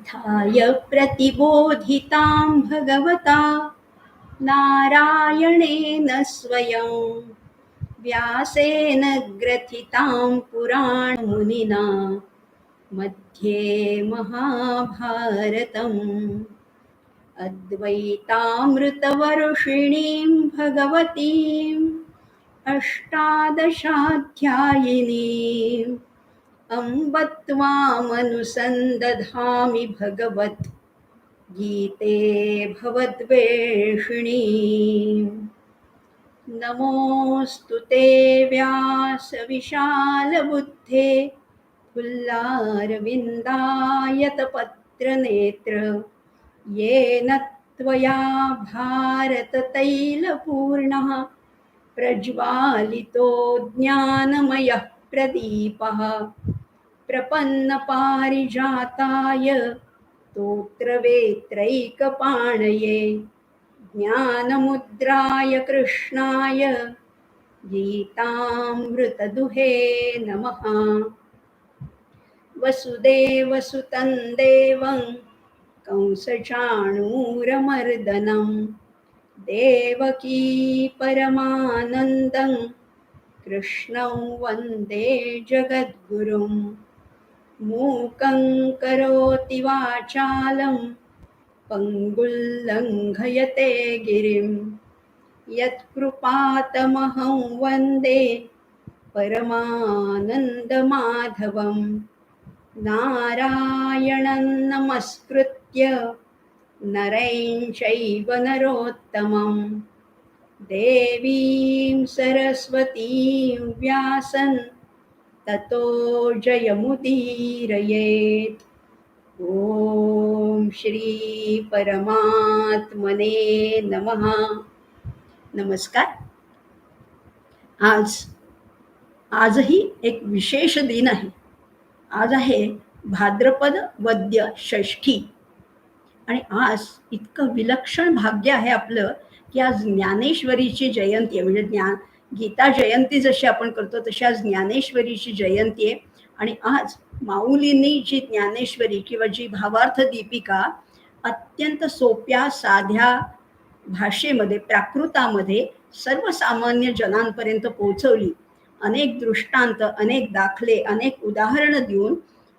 ग्रन्थाय प्रतिबोधितां भगवता नारायणेन स्वयं व्यासेन ग्रथितां पुराणमुनिना मध्ये महाभारतम् अद्वैतामृतवर्षिणीं भगवतीम् अष्टादशाध्यायिनीम् अम्ब त्वामनुसन्दधामि भगवत् गीते भवद्वेषिणी। नमोऽस्तु ते व्यासविशालबुद्धे फुल्लारविन्दायतपत्रनेत्र येन त्वया भारततैलपूर्णः प्रज्वालितो ज्ञानमयः प्रदीपः प्रपन्नपारिजाताय स्तोत्रवेत्रैकपाणये ज्ञानमुद्राय कृष्णाय गीतामृतदुहे नमः। वसुदेवसुतं देवं कंसचाणूरमर्दनं देवकी परमानन्दं कृष्णं वन्दे जगद्गुरुं। मूकं करोति वाचालं पङ्गुल्लङ्घयते गिरिं यत्कृपातमहं वन्दे परमानन्दमाधवं। नारायणं नमस्कृत्य नरं चैव नरोत्तमं देवीं सरस्वतीं व्यासं ततो जयमुदीरयेत्। ओम श्री परमात्मने नमः। नमस्कार. आजही एक विशेष दिन आहे. आज आहे भाद्रपद वद्य षष्ठी आणि आज इतकं विलक्षण भाग्य आहे आपलं की आज ज्ञानेश्वरीची जयंती आहे. म्हणजे गीता जयंती जशी आपण करतो तशी आज ज्ञानेश्वरीची जयंती आहे. आणि आज माऊलींनी जी ज्ञानेश्वरी किंवा जी भावार्थ दीपिका अत्यंत सोप्या साध्या भाषेमध्ये प्राकृतामध्ये सर्वसामान्य जनांपर्यंत पोहोचवली. अनेक दृष्टांत, अनेक दाखले, अनेक उदाहरणं देऊन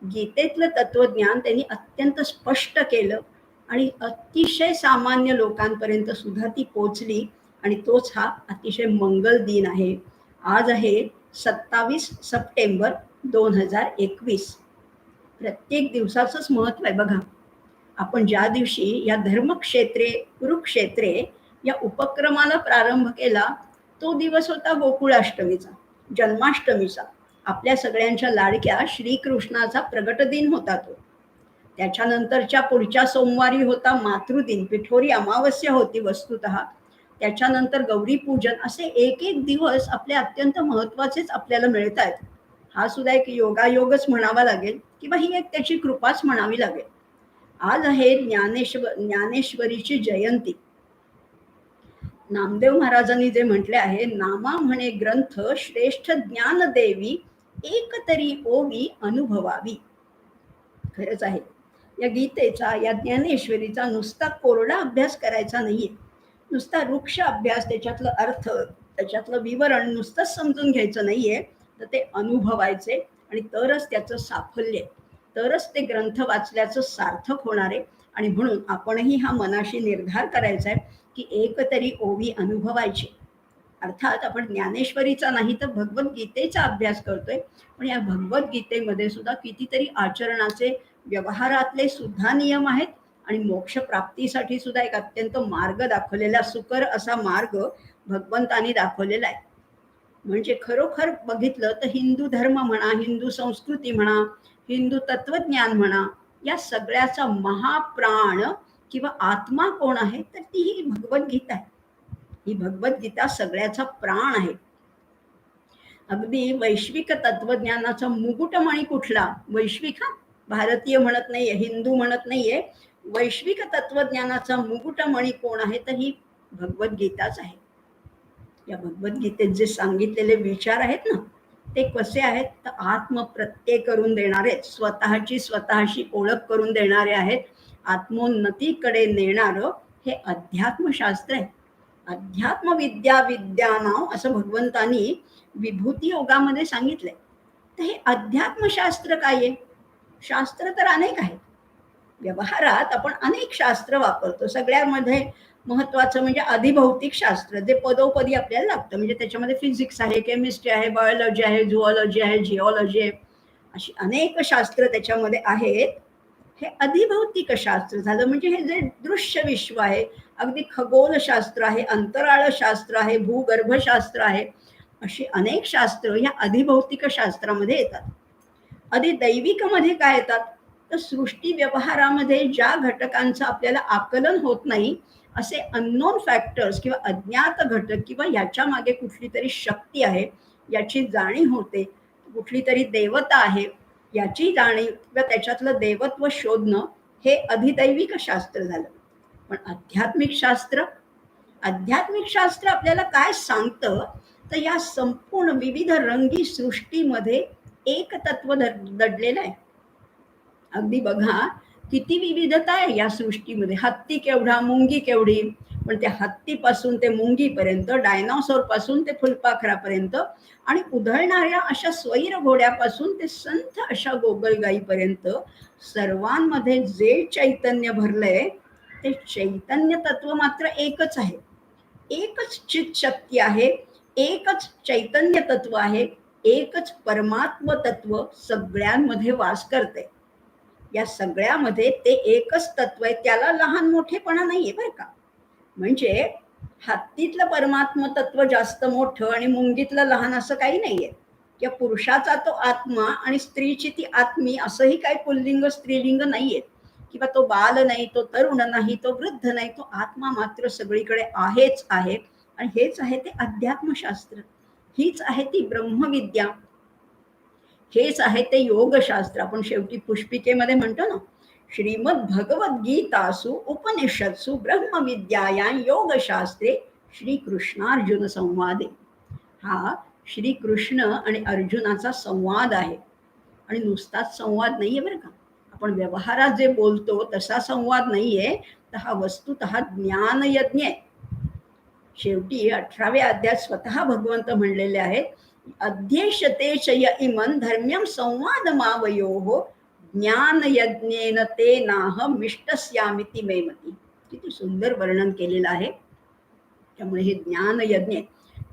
गीतेतलं तत्वज्ञान त्यांनी अत्यंत स्पष्ट केलं आणि अतिशय सामान्य लोकांपर्यंत सुद्धा ती पोचली. आणि तोच हा अतिशय मंगल दिन आहे. आज आहे 27 सप्टेंबर 2021. प्रत्येक दिवसाचंच महत्व आहे बघा. आपण ज्या दिवशी या धर्मक्षेत्रे कुरुक्षेत्रे या उपक्रमाला प्रारंभ केला तो दिवस होता गोकुळाष्टमीचा, जन्माष्टमीचा. आपल्या सगळ्यांच्या लाडक्या श्रीकृष्णाचा प्रगट दिन होता तो. त्याच्यानंतरच्या पुढच्या सोमवारी होता मातृदिन, पिठोरी अमावस्या होती वस्तुतः. त्याच्यानंतर गौरीपूजन. असे एक एक दिवस आपले अत्यंत महत्वाचेच आपल्याला मिळत आहेत. हा सुद्धा एक योगायोगच म्हणावा लागेल किंवा ही एक त्याची कृपाच म्हणावी लागेल. आज आहे ज्ञानेश्वरीची जयंती. नामदेव महाराजांनी जे म्हटले आहे, नामा म्हणे ग्रंथ श्रेष्ठ ज्ञान देवी एक तरी ओवी अनुभवावी. खरंच आहे. या गीतेचा, या ज्ञानेश्वरीचा नुसता कोरडा अभ्यास करायचा नाहीये. नुसता वृक्ष अभ्यास, त्याच्यातलं अर्थ, त्याच्यातलं विवरण नुसतंच समजून घ्यायचं नाहीये, तर ते अनुभवायचे. आणि तरच त्याचं साफल्य, तरच ते ग्रंथ वाचल्याचं सार्थक होणार आहे. आणि म्हणून आपणही हा मनाशी निर्धार करायचा आहे की एक तरी ओवी अनुभवायची. अर्थात आपण ज्ञानेश्वरीचा नाही तर भगवद्गीतेचा अभ्यास करतोय. पण या भगवद्गीतेमध्ये सुद्धा कितीतरी आचरणाचे, व्यवहारातले सुद्धा नियम आहेत. आणि मोक्षप्राप्तीसाठी सुद्धा एक अत्यंत मार्ग दाखवलेला, सुकर असा मार्ग भगवंतांनी दाखवलेला आहे. म्हणजे खरोखर बघितलं तर हिंदू धर्म म्हणा, हिंदू संस्कृती म्हणा, हिंदू तत्वज्ञान म्हणा, या सगळ्याचा महाप्राण किंवा आत्मा कोण आहे तर ती ही भगवद्गीता आहे. ही भगवद्गीता सगळ्याचा प्राण आहे. अगदी वैश्विक तत्वज्ञानाचा मुकुटमणी कुठला? वैश्विक, हा भारतीय म्हणत नाहीये, हिंदू म्हणत नाहीये. वैश्विक तत्वज्ञानाचा मुकुटमणी कोण आहे तर ही भगवद्गीताच आहे. या भगवद्गीतेत जे सांगितलेले विचार आहेत ना, ते कसे आहेत तर आत्मप्रत्यय करून देणारे, स्वतःची ओळख करून देणारे आहेत. आत्मोन्नतीकडे नेणारं हे अध्यात्मशास्त्र आहे. अध्यात्मविद्या विद्यानाम असं भगवंतांनी विभूती योगामध्ये सांगितलंय. तर हे अध्यात्मशास्त्र काय आहे? शास्त्र तर अनेक आहेत. व्यवहारात आपण अनेक शास्त्र वापरतो. सगळ्यामध्ये महत्वाचं म्हणजे अधिभौतिक शास्त्र, जे पदोपदी आपल्याला लागतं. म्हणजे त्याच्यामध्ये फिजिक्स आहे, केमिस्ट्री आहे, बायोलॉजी आहे, झुऑलॉजी आहे, जिओलॉजी आहे, अशी अनेक शास्त्र त्याच्यामध्ये आहेत. हे अधिभौतिक शास्त्र झालं. म्हणजे हे जे दृश्य विश्व आहे, अगदी खगोलशास्त्र आहे, अंतराळ शास्त्र आहे, भूगर्भशास्त्र आहे, अशी अनेक शास्त्र ह्या अधिभौतिक शास्त्रामध्ये येतात. अधिदैविकमध्ये काय येतात तर सृष्टी व्यवहारामध्ये ज्या घटकांचं आपल्याला आकलन होत नाही, असे अननोन फॅक्टर्स किंवा अज्ञात घटक किंवा याच्या मागे कुठली तरी शक्ती आहे याची जाणीव होते, कुठली तरी देवता आहे याची जाणीव किंवा त्याच्यातलं देवत्व शोधणं, हे अधिदैविक शास्त्र झालं. पण आध्यात्मिक शास्त्र आपल्याला काय सांगतं तर या संपूर्ण विविध रंगी सृष्टीमध्ये एक तत्व दडलेलं आहे. अगदी बघा किती विविधता आहे या सृष्टीमध्ये. हत्ती केवढा, मुंगी केवढी, पण त्या हत्तीपासून ते मुंगीपर्यंत, डायनॉसॉर पासून ते फुलपाखरापर्यंत, आणि उधळणाऱ्या अशा स्वैर घोड्यापासून ते संथ अशा गोगलगाईपर्यंत सर्वांमध्ये जे चैतन्य भरलंय ते चैतन्य तत्व मात्र एकच आहे. एकच चित शक्ती आहे, एकच चैतन्य तत्व आहे, एकच परमात्म तत्व सगळ्यांमध्ये वास करते. या सगळ्यामध्ये ते एकच तत्व आहे, त्याला लहान मोठेपणा नाहीये बरं का. म्हणजे हत्तीतलं परमात्म तत्व जास्त मोठं आणि मुंगीतलं लहान असं काही नाहीये. किंवा पुरुषाचा तो आत्मा आणि स्त्रीची ती आत्मी असंही काही पुल्लिंग स्त्रीलिंग नाहीये. किंवा तो बाल नाही, तो तरुण नाही, तो वृद्ध नाही, तो आत्मा मात्र सगळीकडे आहेच आहे. आणि हेच आहे ते अध्यात्मशास्त्र, हीच आहे ती ब्रह्मविद्या, हेच आहे ते योगशास्त्र. आपण शेवटी पुष्पिकेमध्ये म्हणतो ना, श्रीमद भगवद्गीतासु उपनिषत्सु ब्रह्मविद्यायां योगशास्त्रे श्रीकृष्णार्जुन संवादे. हा श्रीकृष्ण आणि अर्जुनाचा संवाद आहे. आणि नुसताच संवाद नाहीये बरं का. आपण व्यवहारात जे बोलतो तसा संवाद नाहीये, तर हा वस्तुतः ज्ञानयज्ञ आहे. शेवटी 18व्या अध्यायात स्वतः भगवंत म्हणलेले आहेत, अध्येशते चय इमन धर्म्यम संवादमावयोः ज्ञानयज्ञेन ते नाहमिष्टस्यामिति मे मती. किती सुंदर वर्णन केलेलं आहे. त्यामुळे हे ज्ञानयज्ञ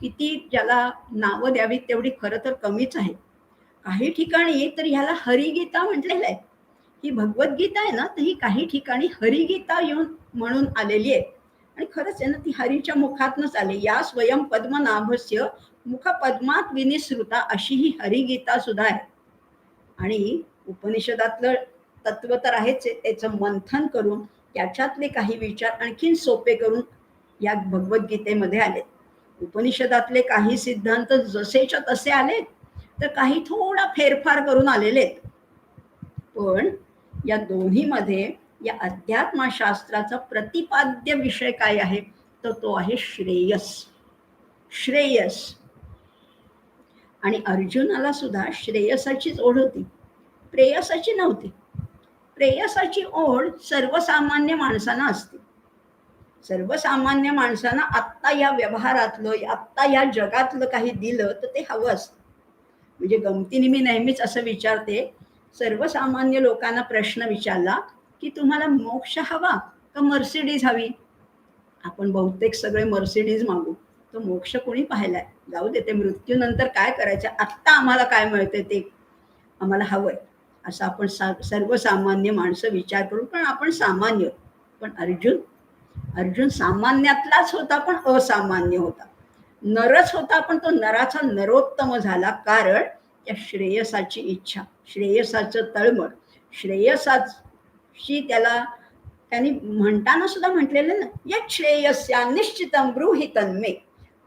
किती ज्याला नावं द्यावीत तेवढी खरं तर कमीच आहे. काही ठिकाणी तर ह्याला हरिगीता म्हटलेलं आहे. ही भगवद्गीता आहे ना, तर ही काही ठिकाणी हरिगीता येऊन म्हणून आलेली आहे. आणि खरंच आहे ना, ती हरीच्या मुखातनच आली. या स्वयं पद्मनाभस्य मुख पद्मात विनिसृता, अशी ही हरिगीता सुद्धा आहे. आणि उपनिषदातलं तत्व तर आहेच आहे, त्याचं मंथन करून त्याच्यातले काही विचार आणखीन सोपे करून या भगवद्गीतेमध्ये आले. उपनिषदातले काही सिद्धांत जसेच्या तसे आले, तर काही थोडा फेरफार करून आलेले आहेत. पण या दोन्हीमध्ये या अध्यात्मशास्त्राचा प्रतिपाद्य विषय काय आहे तर तो आहे श्रेयस. श्रेयस. आणि अर्जुनाला सुद्धा श्रेयसाचीच ओढ होती, प्रेयसाची नव्हती. प्रेयसाची ओढ सर्वसामान्य माणसांना असते. सर्वसामान्य माणसांना आत्ता या व्यवहारातलं, आत्ता या जगातलं काही दिलं तर ते हवं असतं. म्हणजे गमतीने मी नेहमीच असं विचारते, सर्वसामान्य लोकांना प्रश्न विचारला की तुम्हाला मोक्ष हवा का मर्सिडीज हवी? आपण बहुतेक सगळे मर्सिडीज मागू. तो मोक्ष कोणी पाहिलाय? जाऊ दे, ते मृत्यूनंतर काय करायचं, आत्ता आम्हाला काय मिळते ते आम्हाला हवंय, असं आपण सर्वसामान्य माणसं विचार करू. पण आपण सामान्य. पण अर्जुन सामान्यातलाच होता, पण असामान्य होता. नरच होता, पण तो नराचा नरोत्तम झाला. कारण त्या श्रेयसाची इच्छा, श्रेयसाचं तळमळ, श्रेयसाची त्यांनी म्हणताना सुद्धा म्हटलेलं ना, या श्रेयस्या निश्चितम ब्रूहितन मे,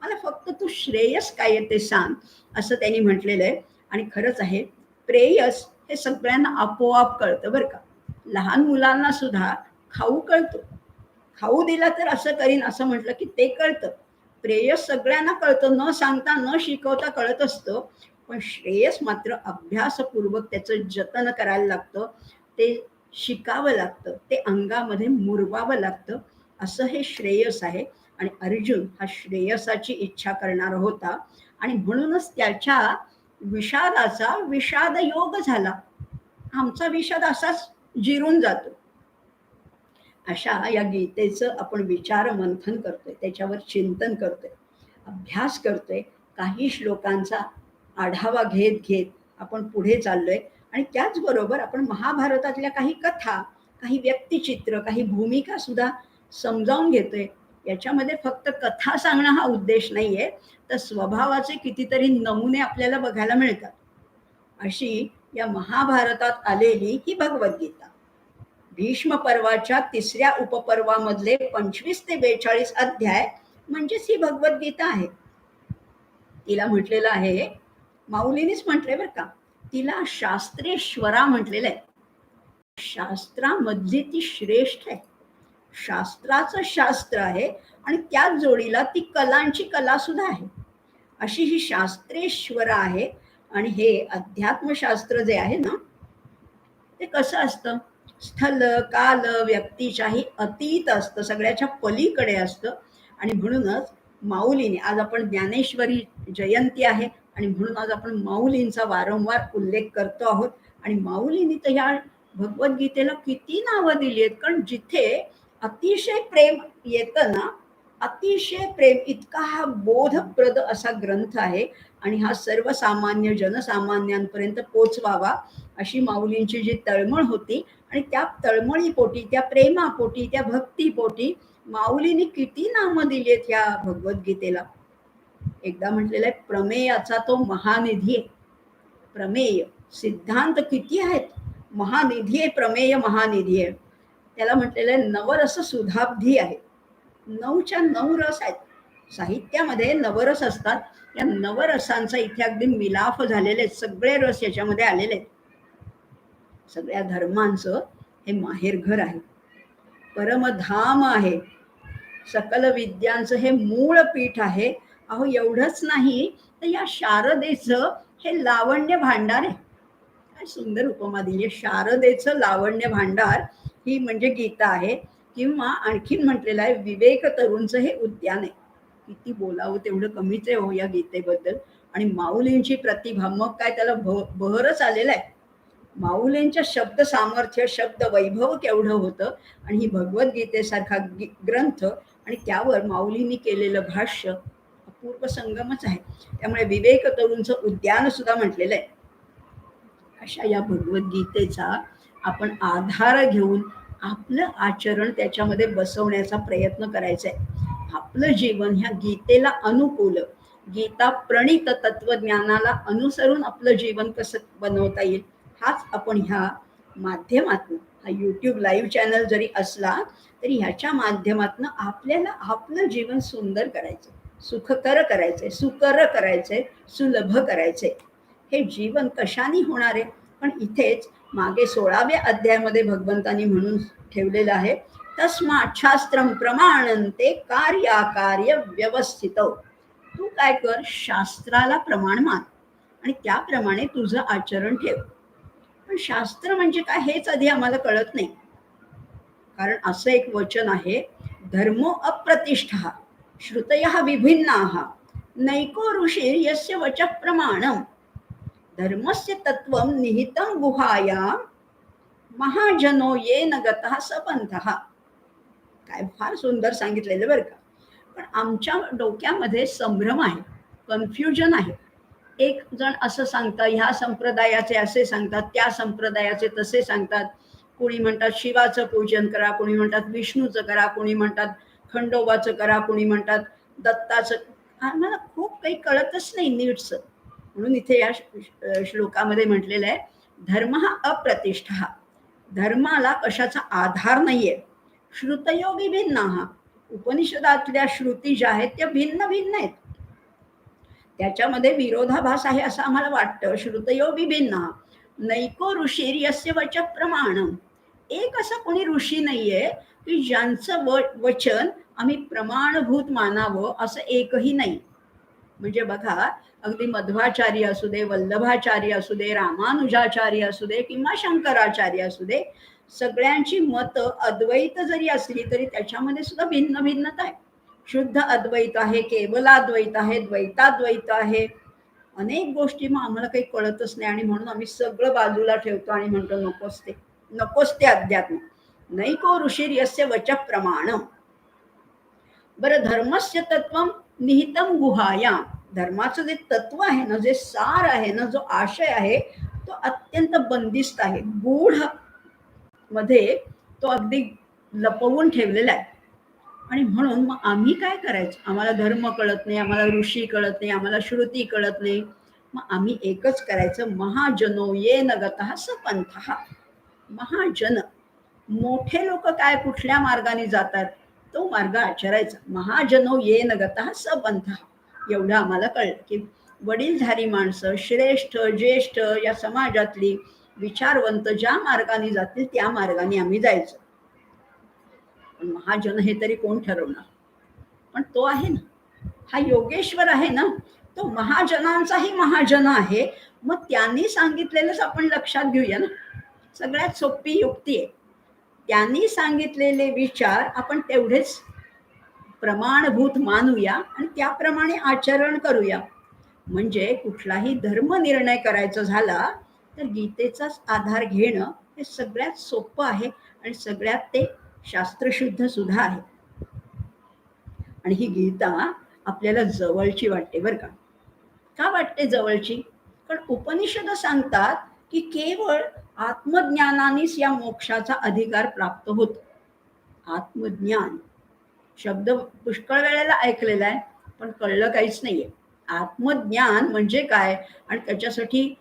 मला फक्त तू श्रेयस काय ते सांग, असं त्यांनी म्हटलेलं आहे. आणि खरंच आहे, प्रेयस हे सगळ्यांना आपोआप कळतं बरं का. लहान मुलांना सुद्धा खाऊ कळतो, खाऊ दिला तर असं करीन असं म्हटलं की ते कळतं. प्रेयस सगळ्यांना कळतं, न सांगता न शिकवता कळत असतं. पण श्रेयस मात्र अभ्यासपूर्वक त्याचं जतन करायला लागतं, ते शिकावं लागतं, ते अंगामध्ये मुरवावं लागतं. असं हे श्रेयस आहे. आणि अर्जुन हा श्रेयसाची इच्छा करणारा होता आणि म्हणूनच त्याच्या विषादाचा विषाद योग झाला. आमचा विषाद असाच जिरून जातो. अशा या गीतेचं आपण विचार मंथन करतोय, त्याच्यावर चिंतन करतोय, अभ्यास करतोय. काही श्लोकांचा आढावा घेत घेत आपण पुढे चाललोय. आणि त्याचबरोबर आपण महाभारतातल्या काही कथा, काही व्यक्तिचित्र, काही भूमिका सुद्धा समजावून घेतोय. याच्यामध्ये फक्त कथा सांगणं हा उद्देश नाहीये, तर स्वभावाचे कितीतरी नमुने आपल्याला बघायला मिळतात. अशी या महाभारतात आलेली ही भगवद्गीता. भीष्म पर्वाच्या तिसऱ्या उपपर्वामधले 25 ते 42 अध्याय म्हणजेच ही भगवद्गीता आहे. तिला म्हटलेलं आहे, माऊलीनीच म्हटलंय बरं का, तिला शास्त्रेश्वरा म्हटलेलं आहे. शास्त्रामधली ती श्रेष्ठ आहे. शास्त्राचं शास्त्र आहे आणि त्याच जोडीला ती कलांची कला सुद्धा आहे. अशी ही शास्त्रेश्वरा आहे. आणि हे अध्यात्मशास्त्र जे आहे ना, ते कसं असतं, स्थल काल व्यक्तीच्याही अतीत असतं, सगळ्याच्या पलीकडे असतं. आणि म्हणूनच माऊलीने, आज आपण ज्ञानेश्वरी जयंती आहे आणि म्हणून आज आपण माऊलींचा वारंवार उल्लेख करतो आहोत. आणि माऊलींनी तर ह्या भगवद्गीतेला किती नावं दिली आहेत, कारण जिथे अतिशय प्रेम येतं ना, अतिशय प्रेम, इतका हा बोधप्रद असा ग्रंथ आहे. आणि हा सर्वसामान्य जनसामान्यांपर्यंत पोचवावा अशी माऊलींची जी तळमळ होती. आणि त्या तळमळीपोटी, त्या प्रेमापोटी, त्या भक्तीपोटी माऊलींनी किती नामं दिली आहेत ह्या भगवद्गीतेला. एकदा म्हटलेलं आहे, प्रमेयाचा तो महानिधी आहे. प्रमेय सिद्धांत किती आहेत, महानिधी आहे, प्रमेय महानिधी आहे. त्याला म्हटलेलं आहे नवरस सुधाब्धी आहे. 9च्या 9 रस आहेत. साहित्यामध्ये नवरस असतात. या नवरसांचा इथे अगदी मिलाफ झालेले आहेत. सगळे रस याच्यामध्ये आलेले आहेत. सगळ्या धर्मांचं हे माहेरघर आहे, परमधाम आहे, सकल विद्यांचं हे मूळ पीठ आहे. अहो एवढंच नाही तर या शारदेचं हे लावण्य भांडार आहे. काय सुंदर उपमा दिली, शारदेचं लावण्य भांडार ही म्हणजे गीता आहे. किंवा आणखीन म्हटलेलं आहे, विवेक तरुणचं हे उद्यान आहे. किती बोलावं तेवढं कमीच आहे हो या गीतेबद्दल. आणि माऊलींची प्रतिभा, मग काय त्याला बहरच आलेलं आहे. माऊलींच्या शब्द सामर्थ्य, शब्द वैभव केवढं होतं. आणि ही भगवद्गीतेसारखा ग्रंथ आणि त्यावर माऊलींनी केलेलं भाष्य अपूर्व संगमच आहे. त्यामुळे विवेक तरुणचं उद्यान सुद्धा म्हटलेलं आहे. अशा या भगवद्गीतेचा आपण आधार घेऊन आपलं आचरण त्याच्यामध्ये बसवण्याचा प्रयत्न करायचा आहे. आपलं जीवन ह्या गीतेला अनुकूल, गीता प्रणित तत्वज्ञानाला अनुसरून आपलं जीवन कसं बनवता येईल, हाच आपण ह्या माध्यमातून, हा यूट्यूब लाईव्ह चॅनल जरी असला तरी ह्याच्या माध्यमातून आपल्याला आपलं जीवन सुंदर करायचं, सुखकर करायचंय, सुकर करायचंय, सुलभ करायचंय. हे जीवन कशाने होणार आहे, पण इथेच मागे 16व्या अध्यायामध्ये भगवंतांनी म्हणून ठेवलेलं आहे, तस्मात् शास्त्रम प्रमाणन्ते कार्याकार्य व्यवस्थित. तू काय कर, शास्त्राला प्रमाण मान आणि त्याप्रमाणे तुझं आचरण ठेव. पण शास्त्र म्हणजे काय हेच आधी आम्हाला कळत नाही. कारण असं एक वचन आहे, धर्मो अप्रतिष्ठा श्रुतयः विभिन्नाः नैको ऋषिर् यस्य वचः प्रमाणम् धर्मस्य तत्वं निहितं गुहायां महाजनो येन गतः स पंथः. काय फार सुंदर सांगितलेलं बरं का. पण आमच्या डोक्यामध्ये संभ्रम आहे, कन्फ्युजन आहे. एक जण असं सांगतात, ह्या संप्रदायाचे असे सांगतात, त्या संप्रदायाचे तसे सांगतात. कोणी म्हणतात शिवाचं पूजन करा, कोणी म्हणतात विष्णूचं करा, कोणी म्हणतात खंडोबाचं करा, कोणी म्हणतात दत्ताचं. आम्हाला खूप काही कळतच नाही नीटचं. म्हणून इथे या श्लोकामध्ये म्हटलेलं आहे, धर्म हा अप्रतिष्ठा, धर्माला कशाचा आधार नाहीये. श्रुतयो विभिन्नाः, उपनिषदातल्या श्रुती ज्या आहेत त्या भिन्न भिन्न आहेत. त्याच्यामध्ये विरोधाभास आहे असं आम्हाला वाटतं. श्रुतयो विभिन्नाः नैको ऋषिर् यस्य वचः प्रमाणम्. एक असं कोणी ऋषी नाहीये की ज्यांचं वचन आम्ही प्रमाणभूत मानावं, असं एकही नाही. म्हणजे बघा, अगदी मध्वाचार्य असू दे, वल्लभाचार्य असू दे, रामानुजाचार्य असू दे किंवा शंकराचार्य असू दे, सगळ्यांची मतं अद्वैत जरी असली तरी त्याच्यामध्ये सुद्धा भिन्न भिन्नता आहे. शुद्ध अद्वैत आहे, केवलाद्वैत आहे, द्वैताद्वैत आहे. अनेक गोष्टी मग आम्हाला काही कळतच नाही आणि म्हणून आम्ही सगळं बाजूला ठेवतो आणि म्हणतो नकोच ते अध्यात्म. नैको ऋषीर यस्य वच प्रमाण. बरं, धर्मस्य तत्व निहितम गुहायाम. धर्माचं जे तत्व आहे ना, जे सार आहे ना, जो आशय आहे, तो अत्यंत बंदिस्त आहे, गूढ मध्ये तो अगदी लपवून ठेवलेला आहे. आणि म्हणून मग आम्ही काय करायचं? आम्हाला धर्म कळत नाही, आम्हाला ऋषी कळत नाही, आम्हाला श्रुती कळत नाही. मग आम्ही एकच करायचं, महाजनो येन गतः स पंथः. महाजन, मोठे लोक काय कुठल्या मार्गाने जातात तो मार्ग आचरायचा. महाजनो येन गतः स पंथः. एवढं आम्हाला कळलं की वडीलधारी माणसं, श्रेष्ठ ज्येष्ठ या समाजातली विचारवंत ज्या मार्गाने जातील त्या मार्गाने आम्ही जायचं. पण महाजन हे तरी कोण ठरवणार? पण तो आहे ना, हा योगेश्वर आहे ना, तो महाजनांचाही महाजन आहे. मग त्यांनी सांगितलेलंच आपण लक्षात घेऊया ना. सगळ्यात सोपी युक्ती आहे. त्यांनी सांगितलेले विचार आपण तेवढेच प्रमाणभूत मानूया आणि त्याप्रमाणे आचरण करूया. म्हणजे कुठलाही धर्म निर्णय करायचा झाला तर गीतेचाच आधार घेणं हे सगळ्यात सोपं आहे आणि सगळ्यात ते शास्त्रशुद्ध सुद्धा आहे. आणि ही गीता आपल्याला जवळची वाटते बरं का. का वाटते जवळची? कारण उपनिषद सांगतात की केवळ आत्मज्ञानानेच या मोक्षाचा अधिकार प्राप्त होतो. आत्मज्ञान शब्द पुष्कळ वेळेला ऐकलेला आहे, पण कळलं काहीच नाहीये. आत्मज्ञान म्हणजे काय? आणि त्याच्यासाठी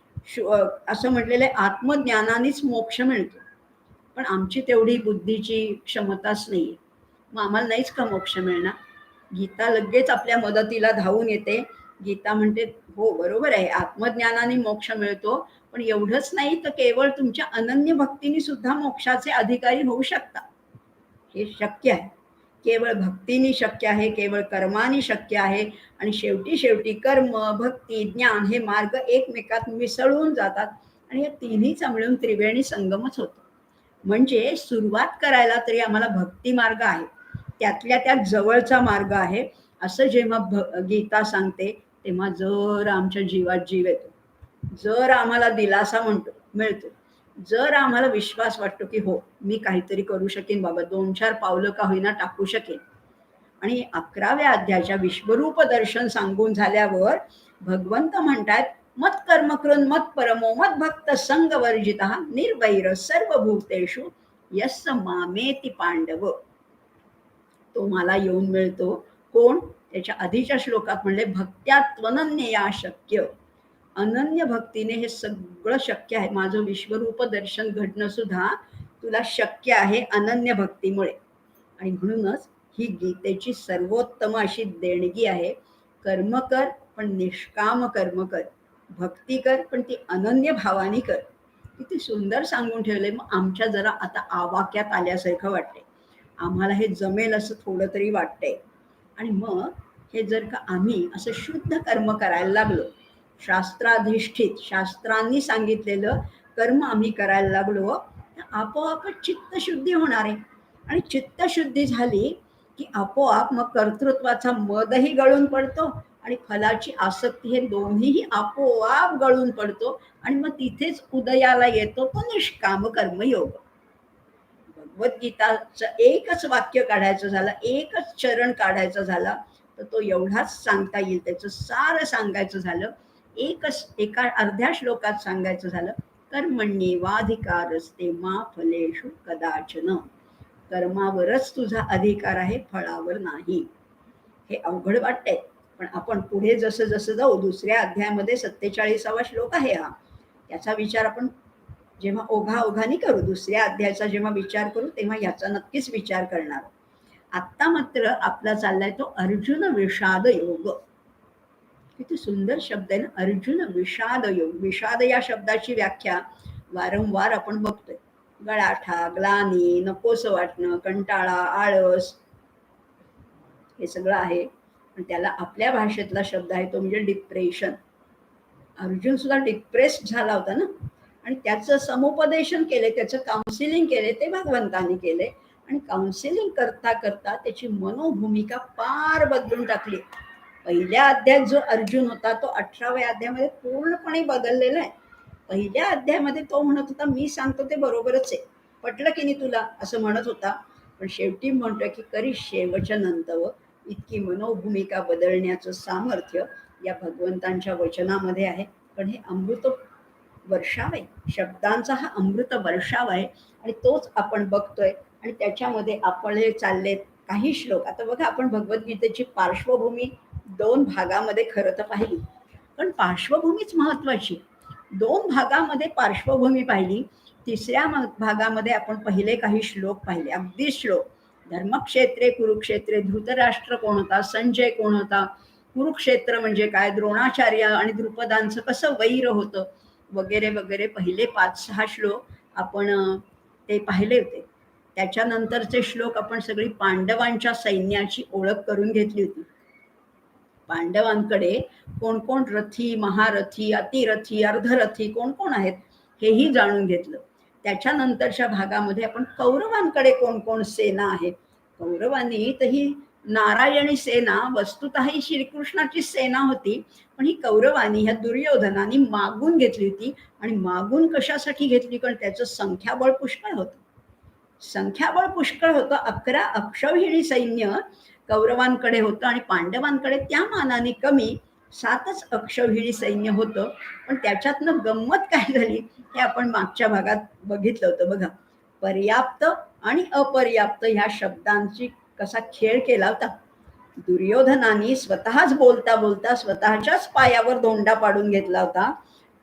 असं म्हटलेलं आहे, आत्मज्ञानानेच मोक्ष मिळतो. पण आमची तेवढी बुद्धीची क्षमताच नाहीये. मग आम्हाला नाहीच का मोक्ष मिळणार? गीता लगेच आपल्या मदतीला धावून येते. गीता म्हणते, हो बरोबर आहे, आत्मज्ञानाने मोक्ष मिळतो, पण एवढंच नाही तर केवळ तुमच्या अनन्य भक्तीने सुद्धा मोक्षाचे अधिकारी होऊ शकता. हे शक्य आहे. केवळ भक्तीने शक्य आहे, केवळ कर्माने शक्य आहे. आणि शेवटी शेवटी कर्म, भक्ती, ज्ञान हे मार्ग एकमेकात मिसळून जातात आणि या तिन्हीचा मिळून त्रिवेणी संगमच होतो. म्हणजे सुरुवात करायला तरी आम्हाला भक्ती मार्ग आहे, त्यातल्या त्यात जवळचा मार्ग आहे. असं जेव्हा गीता सांगते तेव्हा जर आमच्या जीवात जीव येतो, जर आम्हाला दिलासा मिळतो, जर आम्हाला विश्वास वाटतो की हो मी काहीतरी करू शकेन बाबा, 2-4 पावलं का होईना टाकू शकेन. आणि 11व्या अध्यायाच्या विश्वरूप दर्शन सांगून झाल्यावर भगवंत म्हणतात, मत कर्म कृन मत परमो मत भक्त संग वर्जिता निर्वैर सर्वभूतेषु यस्स मामेति पांडव. तो मला येऊन मिळतो. कोण? त्याच्या आधीच्या श्लोकात म्हणले, भक्त्या त्वनन्यया शक्य. अनन्य भक्तीने हे सगळं शक्य आहे. माझं विश्वरूप दर्शन घडणं सुद्धा तुला शक्य आहे अनन्य भक्तीमुळे. आणि म्हणूनच ही गीतेची सर्वोत्तम अशी देणगी आहे. कर्म कर पण निष्काम कर्म कर, भक्ती कर पण ती अनन्य भावानी कर. किती सुंदर सांगून ठेवले. मग आमच्या जरा आता आवाक्यात आल्यासारखं वाटते, आम्हाला हे जमेल असं थोडं तरी वाटतंय. आणि मग हे जर का आम्ही असं शुद्ध कर्म करायला लागलो, शास्त्राधिष्ठित शास्त्रांनी सांगितलेलं कर्म आम्ही करायला लागलो, तर आपोआपच चित्तशुद्धी होणार आहे. आणि चित्तशुद्धी झाली की आपोआप मग कर्तृत्वाचा मदही गळून पडतो आणि फलाची आसक्ती, हे दोन्हीही आपोआप गळून पडतो. आणि मग तिथेच उदयाला येतो तो निष्काम कर्मयोग. भगवद्गीताचं एकच वाक्य काढायचं झालं, एकच चरण काढायचं झाला तर तो एवढाच सांगता येईल. त्याचं सार सांगायचं झालं, एका अर्ध्या श्लोकात सांगायचं झालं, कर्मण्येवाधिकारस्ते मा फलेषु कदाचन. कर्मावरच तुझा अधिकार आहे, फळावर नाही. हे अवघड वाटतंय, पण आपण पुढे जसं जसं जाऊ, दुसऱ्या अध्यायामध्ये 47वा श्लोक आहे हा, त्याचा विचार आपण जेव्हा ओघाओघाने करू, दुसऱ्या अध्यायाचा जेव्हा विचार करू तेव्हा याचा नक्कीच विचार करणार. आत्ता मात्र आपला चाललाय तो अर्जुन विषाद योग. किती सुंदर शब्द आहे ना, अर्जुन विषाद योग. विषाद या शब्दाची व्याख्या वारंवार आपण बघतोय. गळाठा, ग्लानी, नकोस वाटणं, कंटाळा, आळस, हे सगळं आहे. पण त्याला आपल्या भाषेतला शब्द आहे तो म्हणजे डिप्रेशन. अर्जुन सुद्धा डिप्रेस झाला होता ना, आणि त्याचं समुपदेशन केले, त्याचं काउन्सिलिंग केले ते भगवंतांनी केले. आणि काउन्सिलिंग करता करता त्याची मनोभूमिका पार बदलून टाकली. पहिल्या अध्यायात जो अर्जुन होता तो 18व्या अध्यायामध्ये पूर्णपणे बदललेला आहे. पहिल्या अध्यायामध्ये तो म्हणत होता मी सांगतो ते बरोबरच आहे, पटलं की नाही तुला, असं म्हणत होता. पण शेवटी म्हणतोय की करी शेवचन अंतव, इतकी मनोभूमिका बदलण्याचं सामर्थ्य या भगवंतांच्या वचनामध्ये आहे. पण हे अमृत वर्षाव आहे, शब्दांचा हा अमृत वर्षाव आहे. आणि तोच आपण बघतोय. आणि त्याच्यामध्ये आपले चाललेत काही श्लोक. आता बघा, आपण भगवद्गीतेची पार्श्वभूमी 2 भागामध्ये खरं तर पाहिली, पण पार्श्वभूमीच महत्वाची. 2 भागामध्ये पार्श्वभूमी पाहिली. तिसऱ्या भागामध्ये आपण पहिले काही श्लोक पाहिले, अगदी श्लोक. धर्मक्षेत्रे कुरुक्षेत्रे धृतराष्ट्र कोण होता, संजय कोण होता, कुरुक्षेत्र म्हणजे काय, द्रोणाचार्य आणि द्रुपदांचं कसं वैर होतं, वगैरे वगैरे पहिले 5-6 श्लोक आपण ते पाहिले होते. त्याच्यानंतरचे श्लोक आपण सगळी पांडवांच्या सैन्याची ओळख करून घेतली होती. पांडवांकडे कोण कोण रथी, महारथी, अतिरथी, अर्धरथी कोण कोण आहेत हेही जाणून घेतलं. त्याच्यानंतरच्या भागामध्ये आपण कौरवांकडे कोण कोण सेना आहे. कौरवांनी तर ही नारायणी सेना वस्तुतः ही श्रीकृष्णाची सेना होती, पण ही कौरवांनी, ह्या दुर्योधनाने मागून घेतली होती. आणि मागून कशासाठी घेतली, कारण त्याचं संख्याबळ पुष्कळ होतं. संख्याबळ पुष्कळ होतं. 11 अक्षौहिणी सैन्य कौरवांकडे होतं आणि पांडवांकडे त्या मानाने कमी 7च अक्षौहिणी सैन्य होतं. पण त्याच्यातनं गंमत काय झाली हे आपण मागच्या भागात बघितलं होतं. बघा, पर्याप्त आणि अपर्याप्त ह्या शब्दांची कसा खेळ केला होता. दुर्योधनाने स्वतःच बोलता बोलता स्वतःच्याच पायावर धोंडा पाडून घेतला होता.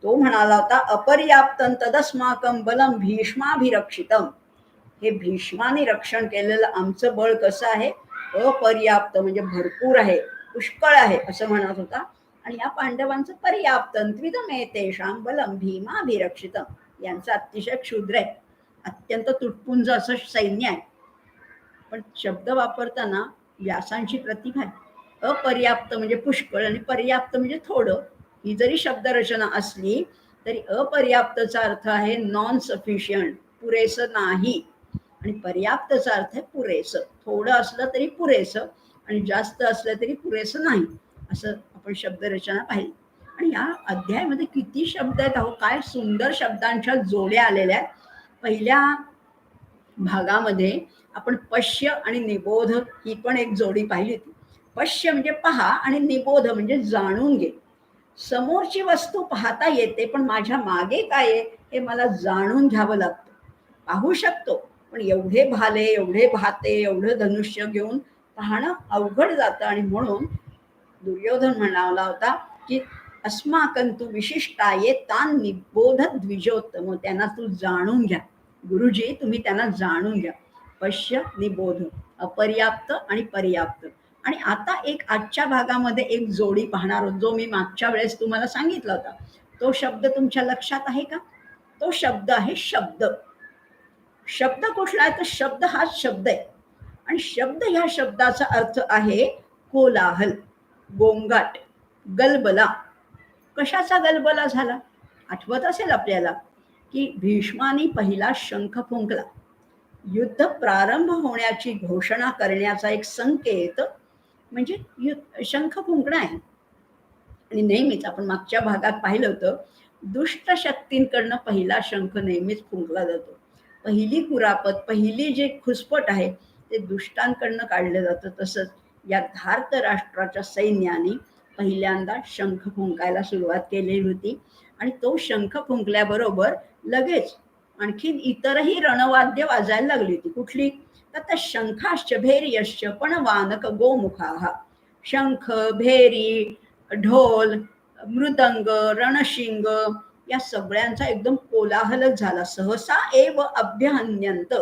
तो म्हणाला होता अपर्याप्तं तदस्माकं बलं भीष्माभिरक्षितम्. हे भीष्माने रक्षण केलेलं आमचं बळ कसं आहे, अपर्याप्त म्हणजे भरपूर आहे, पुष्कळ आहे असं म्हणत होता. आणि या पांडवांचं पर्याप्तं त्विदमेतेषां बलं भीमाभिरक्षितम्. यांचं अतिशय क्षुद्र आहे, अत्यंत तुटपुंज असं सैन्य आहे. पण शब्द वापरताना व्यासांची प्रतिभा आहे. अपर्याप्त म्हणजे पुष्कळ आणि पर्याप्त म्हणजे थोडं. ही जरी शब्दरचना असली तरी अपर्याप्तचा अर्थ आहे नॉन सफिशियंट, पुरेसं नाही. आणि पर्याप्तचा अर्थ आहे पुरेसं, थोडं असलं तरी पुरेसं आणि जास्त असलं तरी पुरेसं नाही, असं आपण शब्दरचना पाहिली. आणि या अध्यायामध्ये किती शब्द आहेत अहो, काय सुंदर शब्दांच्या जोड्या आलेल्या आहेत. पहिल्या भागामध्ये आपण पश्य आणि निबोध ही पण एक जोडी पाहिली होती. पश्य म्हणजे पहा आणि निबोध म्हणजे जाणून घे. समोरची वस्तू पाहता येते, पण माझ्या मागे काय आहे हे मला जाणून घ्यावं लागतं. पाहू शकतो, पण एवढे भाले, एवढे भाते, एवढं धनुष्य घेऊन पाहणं अवघड जातं. आणि म्हणून दुर्योधन म्हणाला होता की अस्माकंतु विशिष्टाये तान निबोध द्विजोत्तम. त्यांना तू जाणून घ्या गुरुजी, तुम्ही त्यांना जाणून घ्या. पश्य निबोध, अपर्याप्त आणि पर्याप्त. आणि आता एक आजच्या भागामध्ये एक जोडी पाहणार आहोत, जो मी मागच्या वेळेस तुम्हाला सांगितला होता. तो शब्द तुमच्या लक्षात आहे का? तो शब्द आहे शब्द. शब्द कुठला आहे तर शब्द हाच शब्द आहे. आणि शब्द ह्या शब्दाचा अर्थ आहे कोलाहल, गोंगाट, गलबला. कशाचा गलबला झाला आठवत असेल आपल्याला की भीष्माने पहिला शंख फुंकला. युद्ध प्रारंभ होण्याची घोषणा करण्याचा एक संकेत म्हणजे शंख फुंकणं आहे. आणि नेहमीच आपण मागच्या भागात पाहिलं होतं, दुष्ट शक्तींकडनं पहिला शंख नेहमीच फुंकला जातो. पहिली कुरापत, पहिली जे खुसपट आहे ते दुष्टांकडनं काढलं जातं. तसंच या धार्त राष्ट्राच्या सैन्याने पहिल्यांदा शंख फुंकायला सुरुवात केलेली होती. आणि तो शंख फुंकल्याबरोबर लगेच आणखीन इतरही रणवाद्य वाजायला लागली होती. कुठली तर त्या शंखाश्च भैर्यश्च पणवानक गोमुखाः. शंख, भेरी, ढोल, मृदंग, रणशिंग या सगळ्यांचा एकदम कोलाहलच झाला. सहसा एव अभ्यहन्यंत.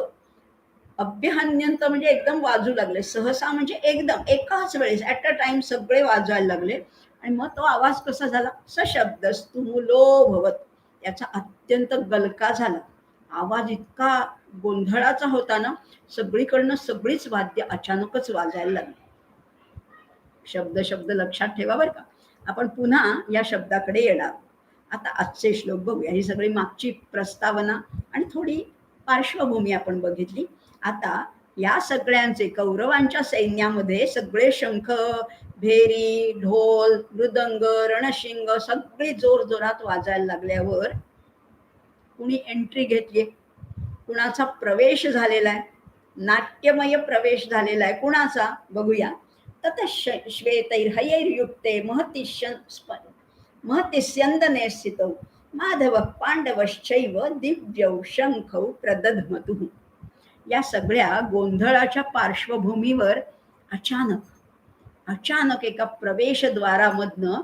अभ्यहन्यंत म्हणजे एकदम वाजू लागले. सहसा म्हणजे एकदम एकाच वेळेस ऍट अ टाइम सगळे वाजवायला लागले. आणि मग तो आवाज कसा झाला, सशब्दस्तुमुलो भवत. याचा अत्यंत गलका झाला. आवाज इतका गोंधळाचा होता ना, सगळीकडनं सगळीच वाद्य अचानकच वाजायला लागली. शब्द शब्द लक्षात ठेवा बरं का. आपण पुन्हा या शब्दाकडे येणार. आता आजचे श्लोक बघूया. ही सगळी मागची प्रस्तावना आणि थोडी पार्श्वभूमी आपण बघितली. आता या सगळ्यांचे कौरवांच्या सैन्यामध्ये सगळे शंख, भेरी, ढोल, मृदंग, रणशिंग सगळी जोरजोरात वाजायला लागल्यावर कुणी एंट्री घेतली, कुणाचा प्रवेश झालेला आहे, नाट्यमय प्रवेश झालेला आहे. कुणाचा बघूया. तत श्वेतैर्हयैर्युक्ते महतिस्यन्दने स्थितौ माधव पांडवश्चैव दिव्यौ शंखौ प्रदध्मतुः. या सगळ्या गोंधळाच्या पार्श्वभूमीवर अचानक एका प्रवेशद्वारामधनं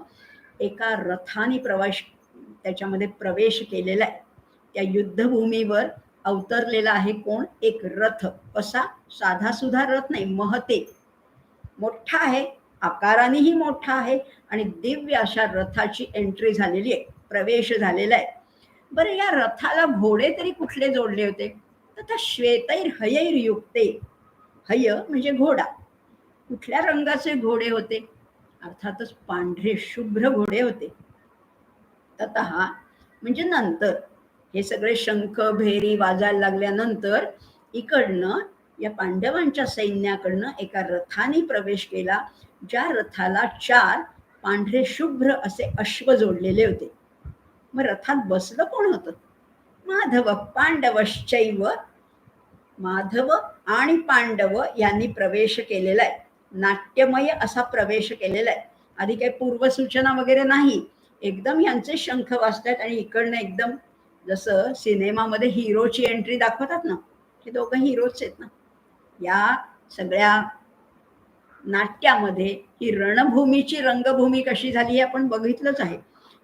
एका रथाने त्याच्यामध्ये प्रवेश केलेला आहे. त्या युद्धभूमीवर अवतरलेला आहे कोण? एक रथ. कसा? साधा सुधा रथ नाही, महते, मोठा आहे, आकारानेही मोठा आहे आणि दिव्य अशा रथाची एंट्री झालेली आहे, प्रवेश झालेला आहे. बरं, या रथाला घोडे तरी कुठले जोडले होते? तर श्वेतैर्हयैर्युक्ते. हय म्हणजे घोडा. कुठल्या रंगाचे घोडे होते? अर्थातच पांढरे शुभ्र घोडे होते. ततः म्हणजे नंतर हे सगळे शंख भेरी वाजायला लागल्यानंतर इकडनं या पांडवांच्या सैन्याकडनं एका रथाने प्रवेश केला, ज्या रथाला 4 पांढरे शुभ्र असे अश्व जोडलेले होते. मग रथात बसलं कोण होतं? माधव पांडवश्चैव. माधव आणि पांडव यांनी प्रवेश केलेला आहे, नाट्यमय असा प्रवेश केलेला आहे. आधी काही पूर्वसूचना वगैरे नाही, एकदम यांचे शंख वाजतात आणि इकडनं एकदम जसं सिनेमामध्ये हिरोची एंट्री दाखवतात ना, हे दोघं हिरोच आहेत ना. या सगळ्या नाट्यामध्ये ही रणभूमीची रंगभूमी कशी झाली हे आपण बघितलंच आहे.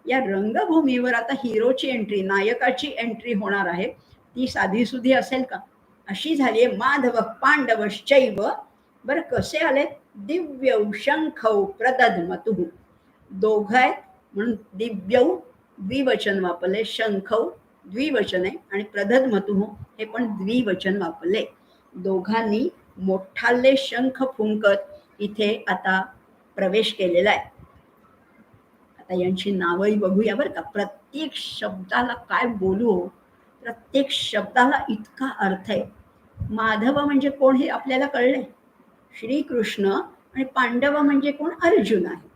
या रंगभूमीवर आता हिरोची एंट्री, नायकाची एंट्री होणार आहे. ती साधी सुधी असेल का? अशी झाली आहे. माधव पांडवश्चैव. बरं, कसे आले? दिव्यौ शंखौ प्रदध्मतुः. दोघं आहेत म्हणून दिव्यौ द्विवचन वापरले, शंखौ द्विवचन आहे आणि प्रदध्मतुः हे पण द्विवचन वापरले. दोघांनी मोठाले शंख फुंकत इथे आता प्रवेश केलेला आहे. आता यांची नावही बघूया बरं का. प्रत्येक शब्दाला काय बोलू, प्रत्येक शब्दाला इतका अर्थ आहे. माधव म्हणजे कोण हे आपल्याला कळलंय, श्रीकृष्ण. आणि पांडव म्हणजे कोण? अर्जुन आहे.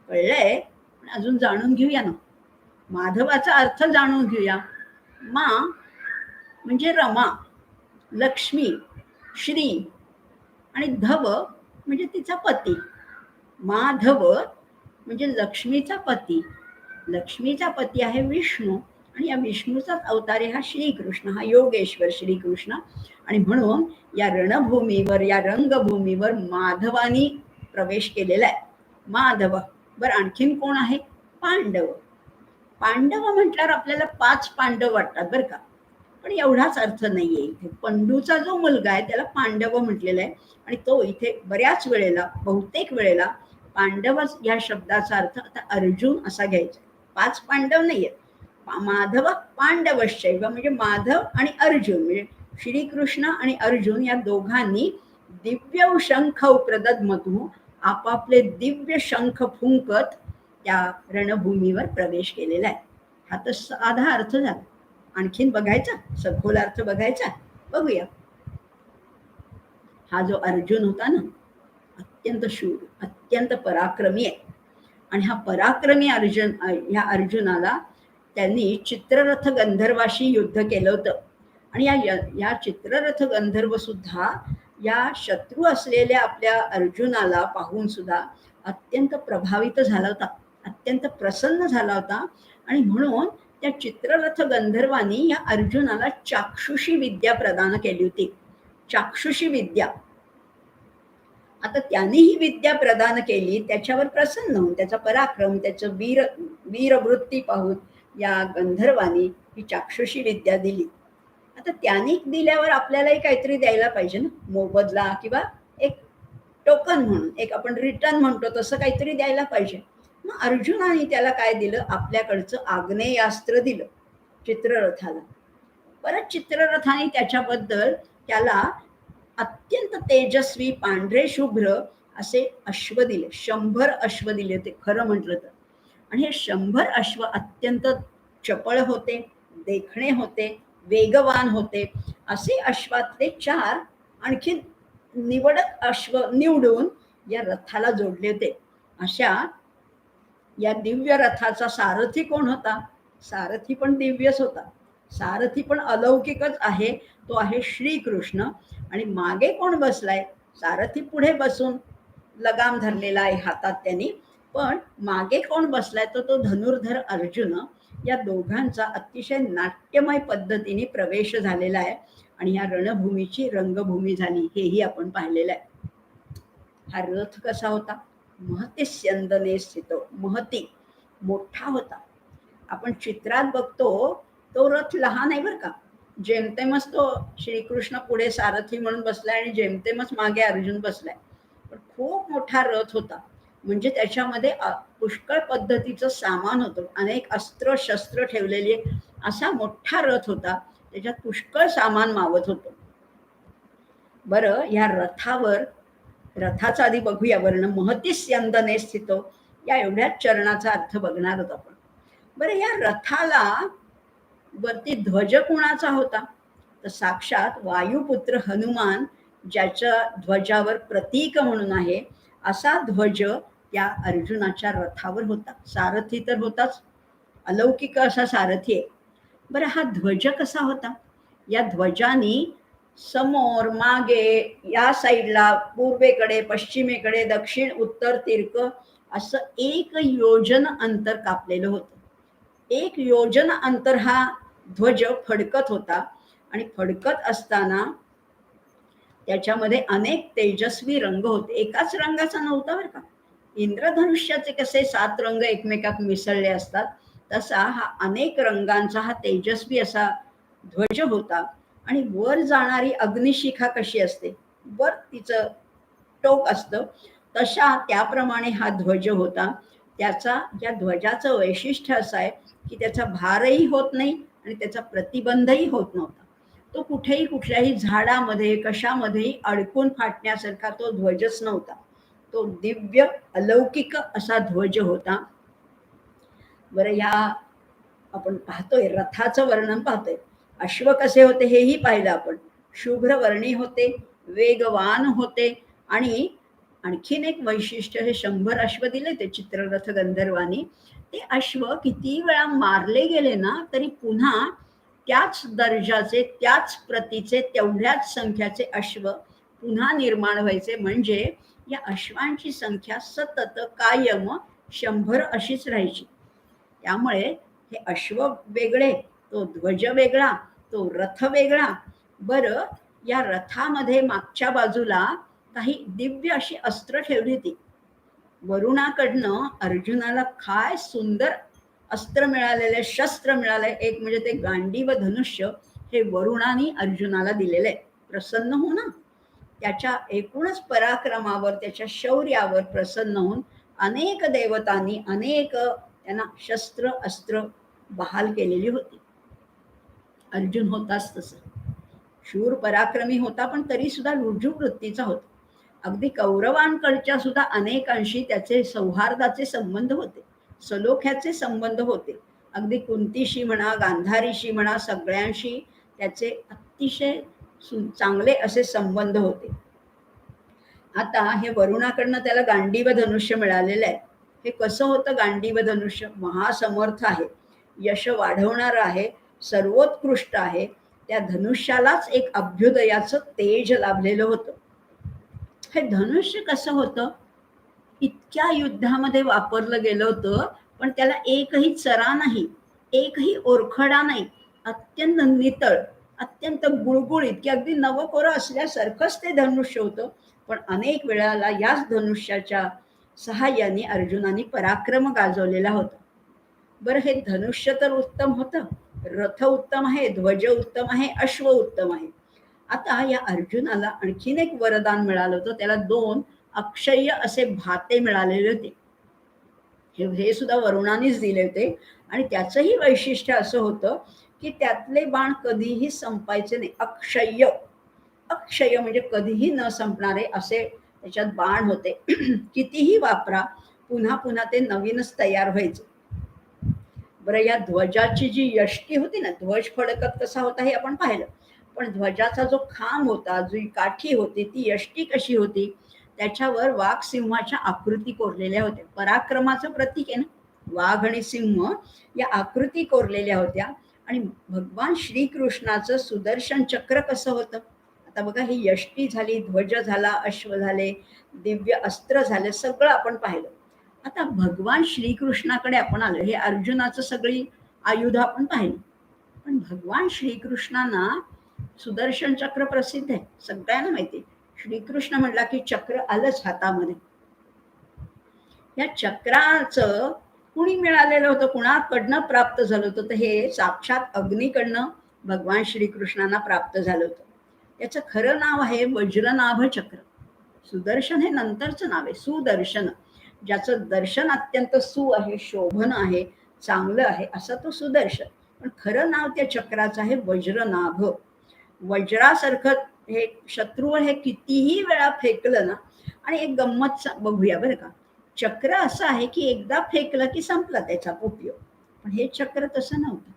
कळलंय, पण अजून जाणून घेऊया ना. माधवाचा अर्थ जाणून घेऊया. मा म्हणजे रमा, लक्ष्मी, श्री आणि धव म्हणजे तिचा पती. माधव म्हणजे लक्ष्मीचा पती. लक्ष्मीचा पती आहे विष्णू आणि या विष्णूचाच अवतार आहे हा श्रीकृष्ण, हा योगेश्वर श्रीकृष्ण. आणि म्हणून या रणभूमीवर, या रंगभूमीवर माधवानी प्रवेश केलेला आहे. माधव. बरं, आणखीन कोण आहे? पांडव. पांडव म्हटल्यावर आपल्याला 5 पांडव वाटतात बरं का, पण एवढाच अर्थ नाहीये इथे. पंडूचा जो मुलगा आहे त्याला पांडव म्हटलेला आहे आणि तो इथे बऱ्याच वेळेला, बहुतेक वेळेला पांडव या शब्दाचा अर्थ आता अर्जुन असा घ्यायचा. 5 पांडव नाहीये. माधव पांडवश्चैव म्हणजे माधव आणि अर्जुन, म्हणजे श्रीकृष्ण आणि अर्जुन या दोघांनी दिव्य शंख प्रदध्मतुः, आपापले दिव्य शंख फुंकत त्या रणभूमीवर प्रवेश केलेला आहे. हा तर साधा अर्थ झाला. आणखीन बघायचा, सखोल अर्थ बघायचा. बघूया. हा जो अर्जुन होता ना, अत्यंत शूर, अत्यंत पराक्रमी आहे. आणि हा पराक्रमी अर्जुन, ह्या अर्जुनाला त्यांनी चित्ररथ गंधर्वाशी युद्ध केलं होतं. आणि या चित्ररथ गंधर्व सुद्धा या शत्रू असलेल्या आपल्या अर्जुनाला पाहून सुद्धा अत्यंत प्रभावित झाला होता, अत्यंत प्रसन्न झाला होता. आणि म्हणून त्या चित्ररथ गंधर्वांनी या अर्जुनाला चाक्षुषी विद्या प्रदान केली होती. चाक्षुषी विद्या. आता त्यांनी ही विद्या प्रदान केली, त्याच्यावर प्रसन्न होऊन, त्याचा पराक्रम, त्याचं वीरवृत्ती पाहून या गंधर्वांनी ही चाक्षुषी विद्या दिली. आता त्यांनी दिल्यावर आपल्यालाही काहीतरी द्यायला पाहिजे ना, मोबदला किंवा एक टोकन म्हणून, एक आपण रिटर्न म्हणतो तसं काहीतरी द्यायला पाहिजे. मग अर्जुनाने त्याला काय दिलं? आपल्याकडचं आग्नेयास्त्र दिलं चित्ररथाला. परत चित्ररथाने त्याच्याबद्दल त्याला अत्यंत तेजस्वी पांढरे शुभ्र असे अश्व दिले, 100 अश्व दिले ते खरं म्हटलं तर. आणि हे 100 अश्व अत्यंत चपळ होते, देखणे होते, वेगवान होते. असे अश्वातले 4 आणखीन निवडक अश्व निवडून या रथाला जोडले होते. अशा या दिव्य रथाचा सारथी कोण होता? सारथी पण दिव्यच होता. सारथी पण अलौकिकच आहे. तो आहे श्रीकृष्ण. आणि मागे कोण बसलाय? सारथी पुढे बसून लगाम धरलेला आहे हातात त्यांनी. पण मागे कोण बसलाय? तर तो धनुर्धर अर्जुन. या दोघांचा अतिशय नाट्यमय पद्धतीने प्रवेश झालेला आहे आणि या रणभूमीची रंगभूमी झाली, हेही आपण पाहिलेलं आहे. हा रथ कसा होता? महती स्यंदने स्थितो. महती मोठा होता. आपण चित्रात बघतो तो रथ लहान आहे बरं का. जेमतेमच तो श्रीकृष्ण पुढे सारथी म्हणून बसलाय आणि जेमतेमच मागे अर्जुन बसलाय. पण खूप मोठा रथ होता. म्हणजे त्याच्यामध्ये पुष्कळ पद्धतीचं सामान होतं. अनेक अस्त्र शस्त्र ठेवलेली असा मोठा रथ होता. त्याच्यात पुष्कळ सामान मावत होतं. बरं, या रथावर रथाचा आधी बघूया वर्ण. महती स्यंदने स्थितो, या एवढ्याच चरणाचा अर्थ बघणार आहोत आपण. बरं, या रथाला वरती ध्वज कुणाचा होता? तर साक्षात वायुपुत्र हनुमान, ज्याच्या ध्वजावर प्रतीक म्हणून आहे असा ध्वज त्या अर्जुनाच्या रथावर होता. सारथी तर होताच, अलौकिक असा सारथी आहे. बरं, हा ध्वज कसा होता? या ध्वजानी समोर मागे या साईडला पूर्वेकडे पश्चिमेकडे दक्षिण उत्तर तिर्क असं 1 योजन अंतर कापलेलं होतं. 1 योजन अंतर हा ध्वज फडकत होता. आणि फडकत असताना त्याच्यामध्ये अनेक तेजस्वी रंग होते. एकाच रंगाचा नव्हता बरं का. इंद्रधनुष्याचे कसे 7 रंग एकमेकात मिसळले असतात, तसा हा अनेक रंगांचा हा तेजस्वी असा ध्वज होता. आणि वर जाणारी अग्निशिखा कशी असते, वर तिचं टोक असतं, तशा त्याप्रमाणे हा ध्वज होता. त्याचा या ध्वजाचं वैशिष्ट्य असं आहे की त्याचा भारही होत नाही आणि त्याचा प्रतिबंधही होत नव्हता. तो कुठेही कुठल्याही झाडामध्ये कशामध्येही अडकून फाटण्यासारखा तो ध्वजच नव्हता. तो दिव्य अलौकिक असा ध्वज होता. बरं, या आपण पाहतोय रथाचं वर्णन पाहतोय. अश्व कसे होते हेही पाहिलं आपण. शुभ्रवर्णी होते, वेगवान होते. आणि आणखीन एक वैशिष्ट्य, हे 100 अश्व दिले ते चित्ररथ गंधर्वानी. ते अश्व किती वेळा मारले गेले ना तरी पुन्हा त्याच दर्जाचे, त्याच प्रतीचे, तेवढ्याच संख्याचे अश्व पुन्हा निर्माण व्हायचे. म्हणजे या अश्वांची संख्या सतत कायम 100 अशीच राहायची. त्यामुळे हे अश्व वेगळे, तो ध्वज वेगळा, तो रथ वेगळा. बरं, या रथामध्ये मागच्या बाजूला काही दिव्य अशी अस्त्र ठेवली होती. वरुणाकडनं अर्जुनाला काय सुंदर अस्त्र मिळालेले, शस्त्र मिळाले. एक म्हणजे ते गांडी व धनुष्य, हे वरुणाने अर्जुनाला दिलेलं आहे. प्रसन्न हो ना, त्याच्या एकूणच पराक्रमावर, त्याच्या शौर्यावर प्रसन्न होऊन अनेक देवतांनी अनेक त्यांना शस्त्र अस्त्र बहाल केलेली होती. अर्जुन होताच तसं, शूर पराक्रमी होता, पण तरी सुद्धा रुजू वृत्तीचा होता. अगदी कौरवांकडच्या सुद्धा अनेकांशी त्याचे सौहार्दाचे संबंध होते, सलोख्याचे संबंध होते. अगदी कुंतीशी म्हणा, गांधारीशी म्हणा, सगळ्यांशी त्याचे अतिशय चांगले असे संबंध होते. आता हे वरुणाकडनं त्याला गांडीव धनुष्य मिळालेलं आहे. हे कसं होतं गांडीव धनुष्य? महासमर्थ आहे, यश वाढवणार आहे, सर्वोत्कृष्ट आहे. त्या धनुष्यालाच एक अभ्युदयाचं तेज लाभलेलं होतं. हे धनुष्य कसं होतं? इतक्या युद्धामध्ये वापरलं गेलं होतं, पण त्याला एकही चरा नाही, एकही ओरखडा नाही. अत्यंत नितळ, अत्यंत गुळगुळीत, की अगदी नवकोरं असल्यासारखंच ते धनुष्य होतं. पण अनेक वेळाला याच धनुष्याच्या सहाय्याने अर्जुनाने पराक्रम गाजवलेला होता. बरं, हे धनुष्य तर उत्तम होतं, रथ उत्तम आहे, ध्वज उत्तम आहे, अश्व उत्तम आहे. आता या अर्जुनाला आणखीन एक वरदान मिळालं होतं. त्याला 2 अक्षय्य असे भाते मिळालेले होते. हे सुद्धा वरुणानेच दिले होते. आणि त्याचंही वैशिष्ट्य असं होतं की त्यातले बाण कधीही संपायचे नाही. अक्षय्य, अक्षय म्हणजे कधीही न संपणारे असे त्याच्यात बाण होते. कितीही वापरा, पुन्हा पुन्हा ते नवीनच तयार व्हायचं. बरं, या ध्वजाची जी यष्टी होती ना, ध्वज फडकत कसा होता हे आपण पाहिलं. पण ध्वजाचा जो खांब होता, जी काठी होती, ती यष्टी कशी होती, त्याच्यावर वाघ सिंहाच्या आकृती कोरलेल्या होत्या. पराक्रमाचं प्रतीक आहे ना, वाघ आणि सिंह या आकृती कोरलेल्या होत्या. आणि भगवान श्रीकृष्णाचं सुदर्शन चक्र कसं होतं, आता बघा, ही यष्टी झाली, ध्वज झाला, अश्व झाले, दिव्य अस्त्र झाले, सगळं आपण पाहिलं. आता भगवान श्रीकृष्णाकडे आपण आलो. हे अर्जुनाचं सगळी आयुध आपण पाहिली. पण भगवान श्रीकृष्णांना सुदर्शन चक्र प्रसिद्ध आहे, सगळ्यांना माहिती. श्रीकृष्ण म्हटला की चक्र आलंच हातामध्ये. या चक्राचं कुणी मिळालेलं होतं, कुणाकडनं प्राप्त झालं होतं, तर हे साक्षात अग्नीकडनं भगवान श्रीकृष्णांना प्राप्त झालं होतं. याचं खरं नाव आहे वज्रनाभ चक्र. सुदर्शन हे नंतरचं नाव आहे, सुदर्शन. ज्याचं दर्शन अत्यंत सु आहे, शोभन आहे, चांगलं आहे, असा तो सुदर्शन. पण खरं नाव त्या चक्राचं आहे वज्रनाभ. वज्रासारखं हे शत्रूवर हे कितीही वेळा फेकलं ना. आणि एक गंमत बघूया बरं का. चक्र असं आहे की एकदा फेकलं की संपला त्याचा उपयोग. पण हे चक्र तसं नव्हतं.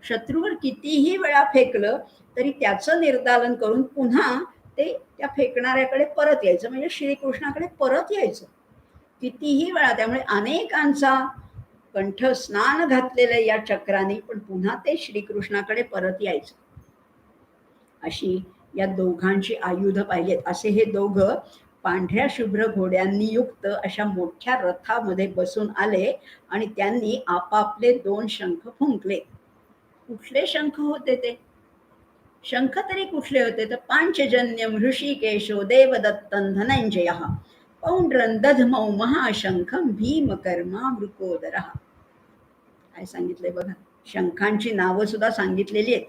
शत्रूवर कितीही वेळा फेकलं तरी त्याचं निर्दालन करून पुन्हा ते त्या फेकणाऱ्याकडे परत यायचं, म्हणजे श्रीकृष्णाकडे परत यायचं कितीही वेळा. त्यामुळे अनेकांचा कंठ स्नान घातलेलं या चक्राने, पण पुन्हा ते श्रीकृष्णाकडे परत यायचं. अशी या दोघांची आयुध पाहिलेत. असे हे दोघं पांढऱ्या शुभ्र घोड्यांनी युक्त अशा मोठ्या रथामध्ये बसून आले आणि त्यांनी आपापले 2 शंख फुंकले. कुठले शंख होते ते? शंख तरी कुठले होते? तर पांचजन्यम ऋषिकेशो देवदत्तं धनंजयः पौंड्रं दधमौ महाशंखं भीमकर्मा वृकोदरः. काय सांगितलंय बघा, शंखांची नावं सुद्धा सांगितलेली आहेत.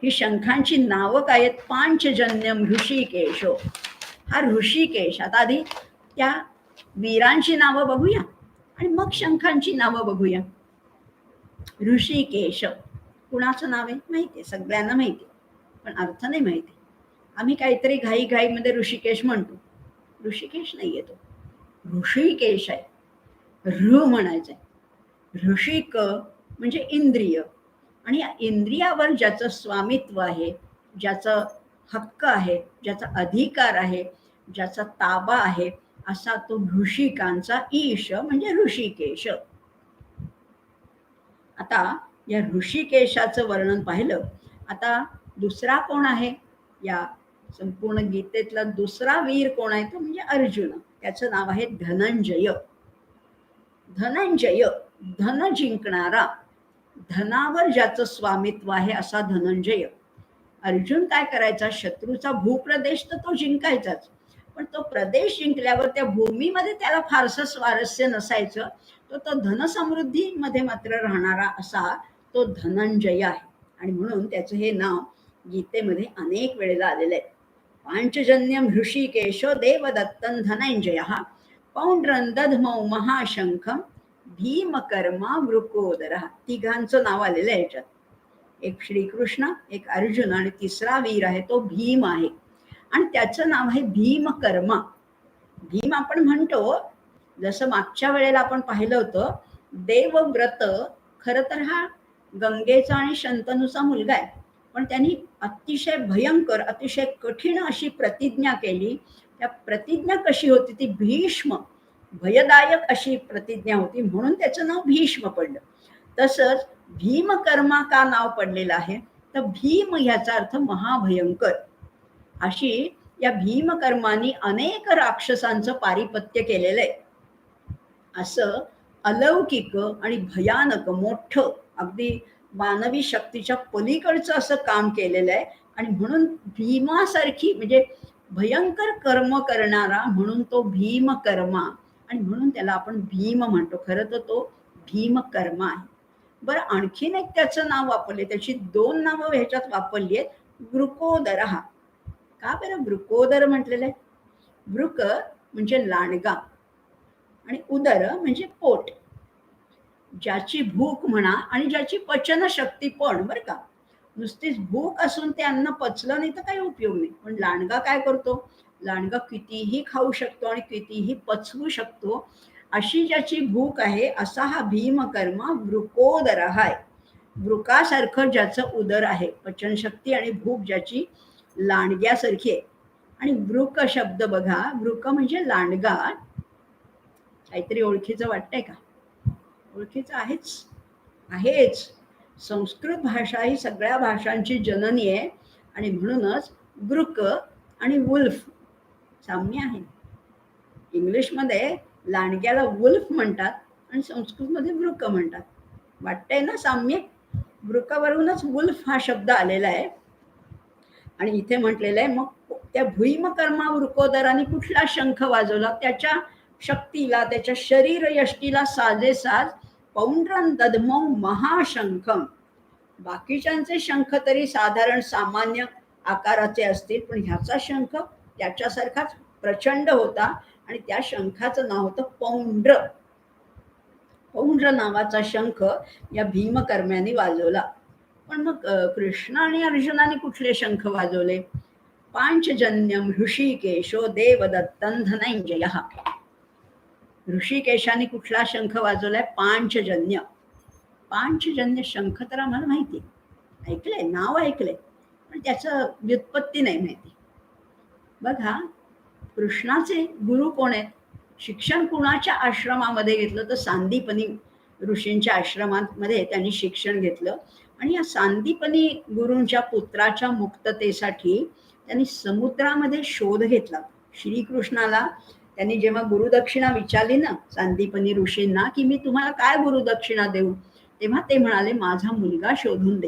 ही शंखांची नावं काय आहेत? पांचजन्यम ऋषिकेशो. हा ऋषिकेश. आता आधी त्या वीरांची नावं बघूया आणि मग शंखांची नावं बघूया. ऋषिकेश कुणाचं नाव आहे माहितीये, सगळ्यांना माहिती, पण अर्थ नाही माहिती. आम्ही काहीतरी घाईमध्ये ऋषिकेश म्हणतो. ऋषिकेश नाही येतो, ऋषिकेश आहे. ऋ म्हणायचंय. ऋषिक म्हणजे इंद्रिय, आणि या इंद्रियावर ज्याचं स्वामित्व आहे, ज्याचं हक्क आहे, ज्याचा अधिकार आहे, ज्याचा ताबा आहे, असा तो ऋषिकांचा ईश म्हणजे ऋषिकेश. आता या ऋषिकेशाचं वर्णन पाहिलं. आता दुसरा कोण आहे? या संपूर्ण गीतेतला दुसरा वीर कोण आहे? तो म्हणजे अर्जुन. त्याचं नाव आहे धनंजय. धनंजय, धन जिंकणारा, धनावर ज्याचं स्वामित्व आहे असा धनंजय. अर्जुन काय करायचा? शत्रूचा भूप्रदेश तर तो जिंकायचाच, पण तो प्रदेश जिंकल्यावर त्या भूमीमध्ये त्याला फारसं स्वारस्य नसायचं. तो धनसमृद्धीमध्ये मात्र राहणारा असा तो धनंजय आहे. आणि म्हणून त्याचं हे नाव गीतेमध्ये अनेक वेळेला आलेलं आहे. पांचजन्यम ऋषिकेशो देवदत्तं धनंजयः पौंड्रं दधमौ महाशंखं भीमकर्मा वृकोदरः. तिघांचं नाव आलेलं आहे याच्यात. एक श्रीकृष्ण, एक अर्जुन आणि तिसरा वीर आहे तो भीम आहे. आणि त्याचं नाव आहे भीमकर्मा. भीम आपण म्हणतो, जसं मागच्या वेळेला आपण पाहिलं होतं, देवव्रत खरं तर हा गंगेचा आणि शंतनूचा मुलगा आहे. पण त्यांनी अतिशय भयंकर, अतिशय कठीण अशी प्रतिज्ञा केली. त्या प्रतिज्ञा कशी होती? ती भीष्म, भयदायक अशी प्रतिज्ञा होती, म्हणून त्याचं नाव भीष्म पडलं. तसंच भीमकर्मा का नाव पडलेलं आहे? तर भीम ह्याचा अर्थ महाभयंकर. अशी या भीमकर्मानी अनेक राक्षसांचं पारिपत्य केलेलं आहे. असं अलौकिक आणि भयानक मोठं, अगदी मानवी शक्तीच्या पलीकडचं असं काम केलेलं आहे. आणि म्हणून भीमासारखी म्हणजे भयंकर कर्म करणारा म्हणून तो भीमकर्मा, आणि म्हणून त्याला आपण भीम म्हणतो. खरं तर तो भीमकर्मा आहे. बरं, आणखीन एक त्याचं नाव वापरले, त्याची 2 नावं ह्याच्यात वापरली आहेत. वृकोदरः. का बरं वृकोदर म्हटलेलं आहे? वृक म्हणजे लांडगा आणि उदर म्हणजे पोट. ज्याची भूक म्हणा आणि ज्याची पचन शक्ती पण, बरं का, नुसतीच भूक असून ते अन्न पचलं नाही तर काही उपयोग नाही. पण लांडगा काय करतो? लांडगा कितीही खाऊ शकतो आणि कितीही पचवू शकतो, अशी ज्याची भूक आहे असा हा भीमकर्मा वृकोदर आहे. वृकासारखं ज्याचं उदर आहे, पचनशक्ती आणि भूक ज्याची लांडग्यासारखी आहे. आणि वृक शब्द बघा, वृक म्हणजे लांडगा. काहीतरी ओळखीचं वाटतंय का? ओळखीचं आहेच. संस्कृत भाषा ही सगळ्या भाषांची जननी आहे आणि म्हणूनच वृक आणि वुल्फ साम्य आहे. इंग्लिशमध्ये लांडग्याला वुल्फ म्हणतात आणि संस्कृतमध्ये वृक म्हणतात. वाटतंय ना साम्य? वृकावरूनच वुल्फ हा शब्द आलेला आहे. आणि इथे म्हटलेलं आहे, मग त्या भुईमकर्मा वृकोदराने कुठला शंख वाजवला? त्याच्या शक्तीला, त्याच्या शरीर यष्टीला साजेसाज पौंड्रं दद्मौ महाशंखम. बाकीच्यांचे शंख तरी साधारण सामान्य आकाराचे असतील, पण ह्याचा शंख त्याच्यासारखाच प्रचंड होता आणि त्या शंखाचं नाव होतं पौंड्र. पौंड्र नावाचा शंख या भीमकर्म्याने वाजवला. पण मग कृष्ण आणि अर्जुनाने कुठले शंख वाजवले? पांचजन्यम ऋषिकेशो देवदत्तं धनंजयः. ऋषिकेशाने कुठला शंख वाजवलाय? पांचजन्य. पांचजन्य शंख तर आम्हाला माहिती, ऐकलंय, नाव ऐकलंय, पण त्याचं व्युत्पत्ती नाही माहिती. बघा, कृष्णाचे गुरु कोण आहेत? शिक्षण कुणाच्या आश्रमामध्ये घेतलं तर सांदीपनी ऋषींच्या आश्रमामध्ये त्यांनी शिक्षण घेतलं. आणि या सांदीपनी गुरूंच्या पुत्राच्या मुक्ततेसाठी त्यांनी समुद्रामध्ये शोध घेतला. श्रीकृष्णाला त्यांनी जेव्हा गुरुदक्षिणा विचारली ना सांदीपनी ऋषींना, की मी तुम्हाला काय गुरुदक्षिणा देऊ, तेव्हा ते म्हणाले माझा मुलगा शोधून दे.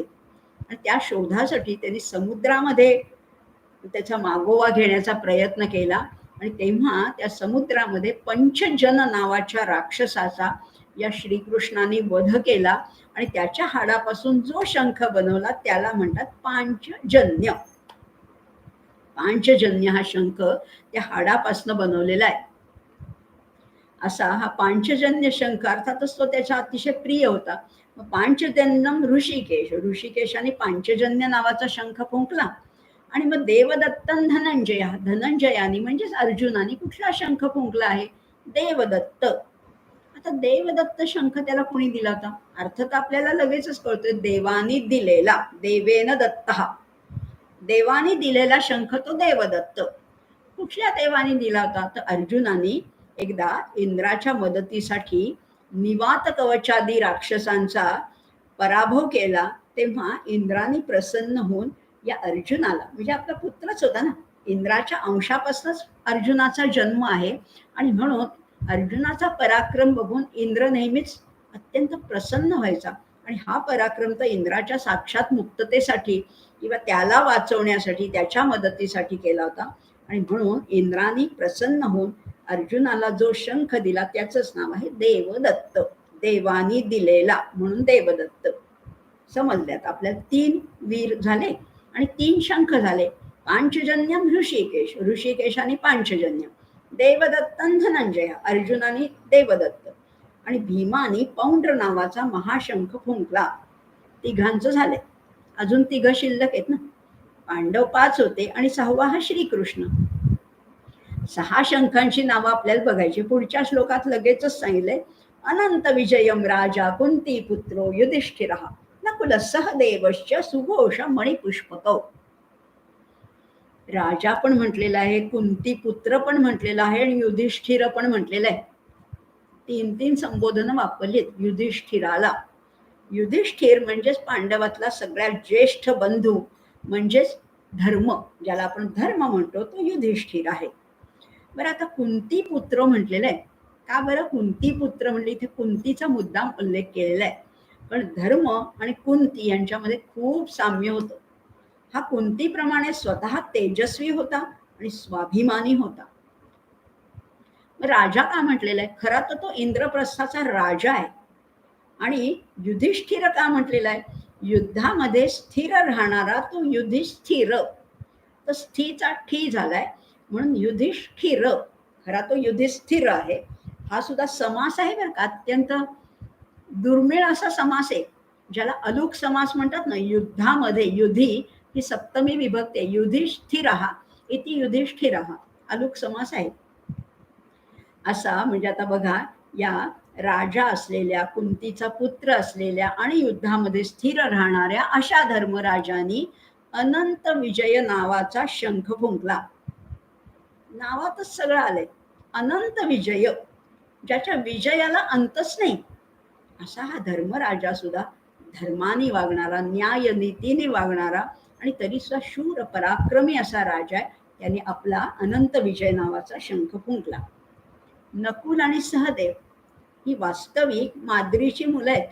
आणि त्या शोधासाठी त्यांनी समुद्रामध्ये त्याचा मागोवा घेण्याचा प्रयत्न केला. आणि तेव्हा त्या समुद्रामध्ये पंचजन नावाच्या राक्षसाचा या श्रीकृष्णाने वध केला आणि त्याच्या हाडापासून जो शंख बनवला त्याला म्हणतात पांचजन्य. पांचजन्य हा शंख त्या हाडापासून बनवलेला आहे. असा हा पांचजन्य शंख, अर्थातच तो त्याचा अतिशय प्रिय होता. पांचजन्यम ऋषिकेश, ऋषिकेशाने पांचजन्य नावाचा शंख फुंकला. आणि मग देवदत्तन धनंजय, धनंजयाने म्हणजेच अर्जुनाने कुठला शंख फुंकला आहे? देवदत्त. आता देवदत्त शंख त्याला कोणी दिला होता? अर्थ तर आपल्याला लगेचच कळतोय, देवानी दिलेला, देवेन दत्त. देवानी दिलेला शंख तो देवदत्त. कुठल्या देवाने दिला होता? तर अर्जुनाने एकदा इंद्राच्या मदतीसाठी निवात कवचादी राक्षसांचा पराभव केला, तेव्हा इंद्राने प्रसन्न होऊन या अर्जुनाला, म्हणजे आपला पुत्रच होता ना, इंद्राच्या अंशापासूनच अर्जुनाचा जन्म आहे, आणि म्हणून अर्जुनाचा पराक्रम बघून इंद्र नेहमीच अत्यंत प्रसन्न व्हायचा. आणि हा पराक्रम तर इंद्राच्या साक्षात मुक्ततेसाठी किंवा त्याला वाचवण्यासाठी, त्याच्या मदतीसाठी केला होता. आणि म्हणून इंद्राने प्रसन्न होऊन अर्जुनाला जो शंख दिला त्याचंच नाव आहे देवदत्त. देवानी दिलेला म्हणून देवदत्त. समजल्यात आपल्याला? 3 वीर झाले आणि 3 शंख झाले. पांचजन्यम ऋषिकेश, ऋषिकेशाने पांचजन्य, देवदत्तन धनंजय, अर्जुनाने देवदत्त, आणि भीमाने पौंड्र नावाचा महाशंख फुंकला. तिघांचं झाले. अजून 3 शिल्लक आहेत ना. पांडव 5 होते आणि 6वा हा श्रीकृष्ण. 6 शंखांची नावं आपल्याला बघायची. पुढच्या श्लोकात लगेचच सांगितलंय, अनंत विजयम राजा कुंती पुत्रो युधिष्ठिरः नकुल सहदेवश्च सुघोष मणिपुष्पकौ. राजा पण म्हटलेला आहे, कुंती पुत्र पण म्हटलेला आहे आणि युधिष्ठिर पण म्हटलेलं आहे. 3 संबोधन वापरलीत युधिष्ठिराला. युधिष्ठिर म्हणजेच पांडवातला सगळ्यात ज्येष्ठ बंधू, म्हणजेच धर्म, ज्याला आपण धर्म म्हणतो, तो युधिष्ठिर आहे. बरं, आता कुंती पुत्र म्हटलेलं आहे. का बरं कुंती पुत्र म्हणले? इथे कुंतीचा मुद्दाम उल्लेख केलेला आहे, पण धर्म आणि कुंती यांच्यामध्ये खूप साम्य होतं. हा कुंतीप्रमाणे स्वतः तेजस्वी होता आणि स्वाभिमानी होता. राजा का म्हटलेला आहे? खरा तर तो इंद्रप्रस्थाचा राजा आहे. आणि युधिष्ठिर का म्हटलेला आहे? युद्धामध्ये स्थिर राहणारा तो युधिष्ठिर. तर स्थीचा ठी झालाय म्हणून युधिष्ठिर. खरा तो युधिष्ठिर आहे. हा सुद्धा समास आहे बरं का, अत्यंत दुर्मिळ असा समास आहे, ज्याला अलुक समास म्हणतात ना. युद्धामध्ये युधी ही सप्तमी विभक्ती आहे. युधिष्ठिरः इति युधिष्ठिरः अलुक समास आहे. असा म्हणजे आता बघा, या राजा असलेल्या, कुंतीचा पुत्र असलेल्या आणि युद्धामध्ये स्थिर राहणाऱ्या अशा धर्मराजांनी अनंत विजय नावाचा शंख फुंकला. नावातच सगळं आलंय. अनंत विजय, ज्याच्या विजयाला अंतच नाही, असा हा धर्मराजा सुद्धा, धर्माने वागणारा, न्याय नीतीने वागणारा आणि तरी सुद्धा शूर पराक्रमी असा राजा आहे. त्याने आपला अनंत विजय नावाचा शंख फुंकला. नकुल आणि सहदेव ही वास्तविक माद्रीची मुलं आहेत.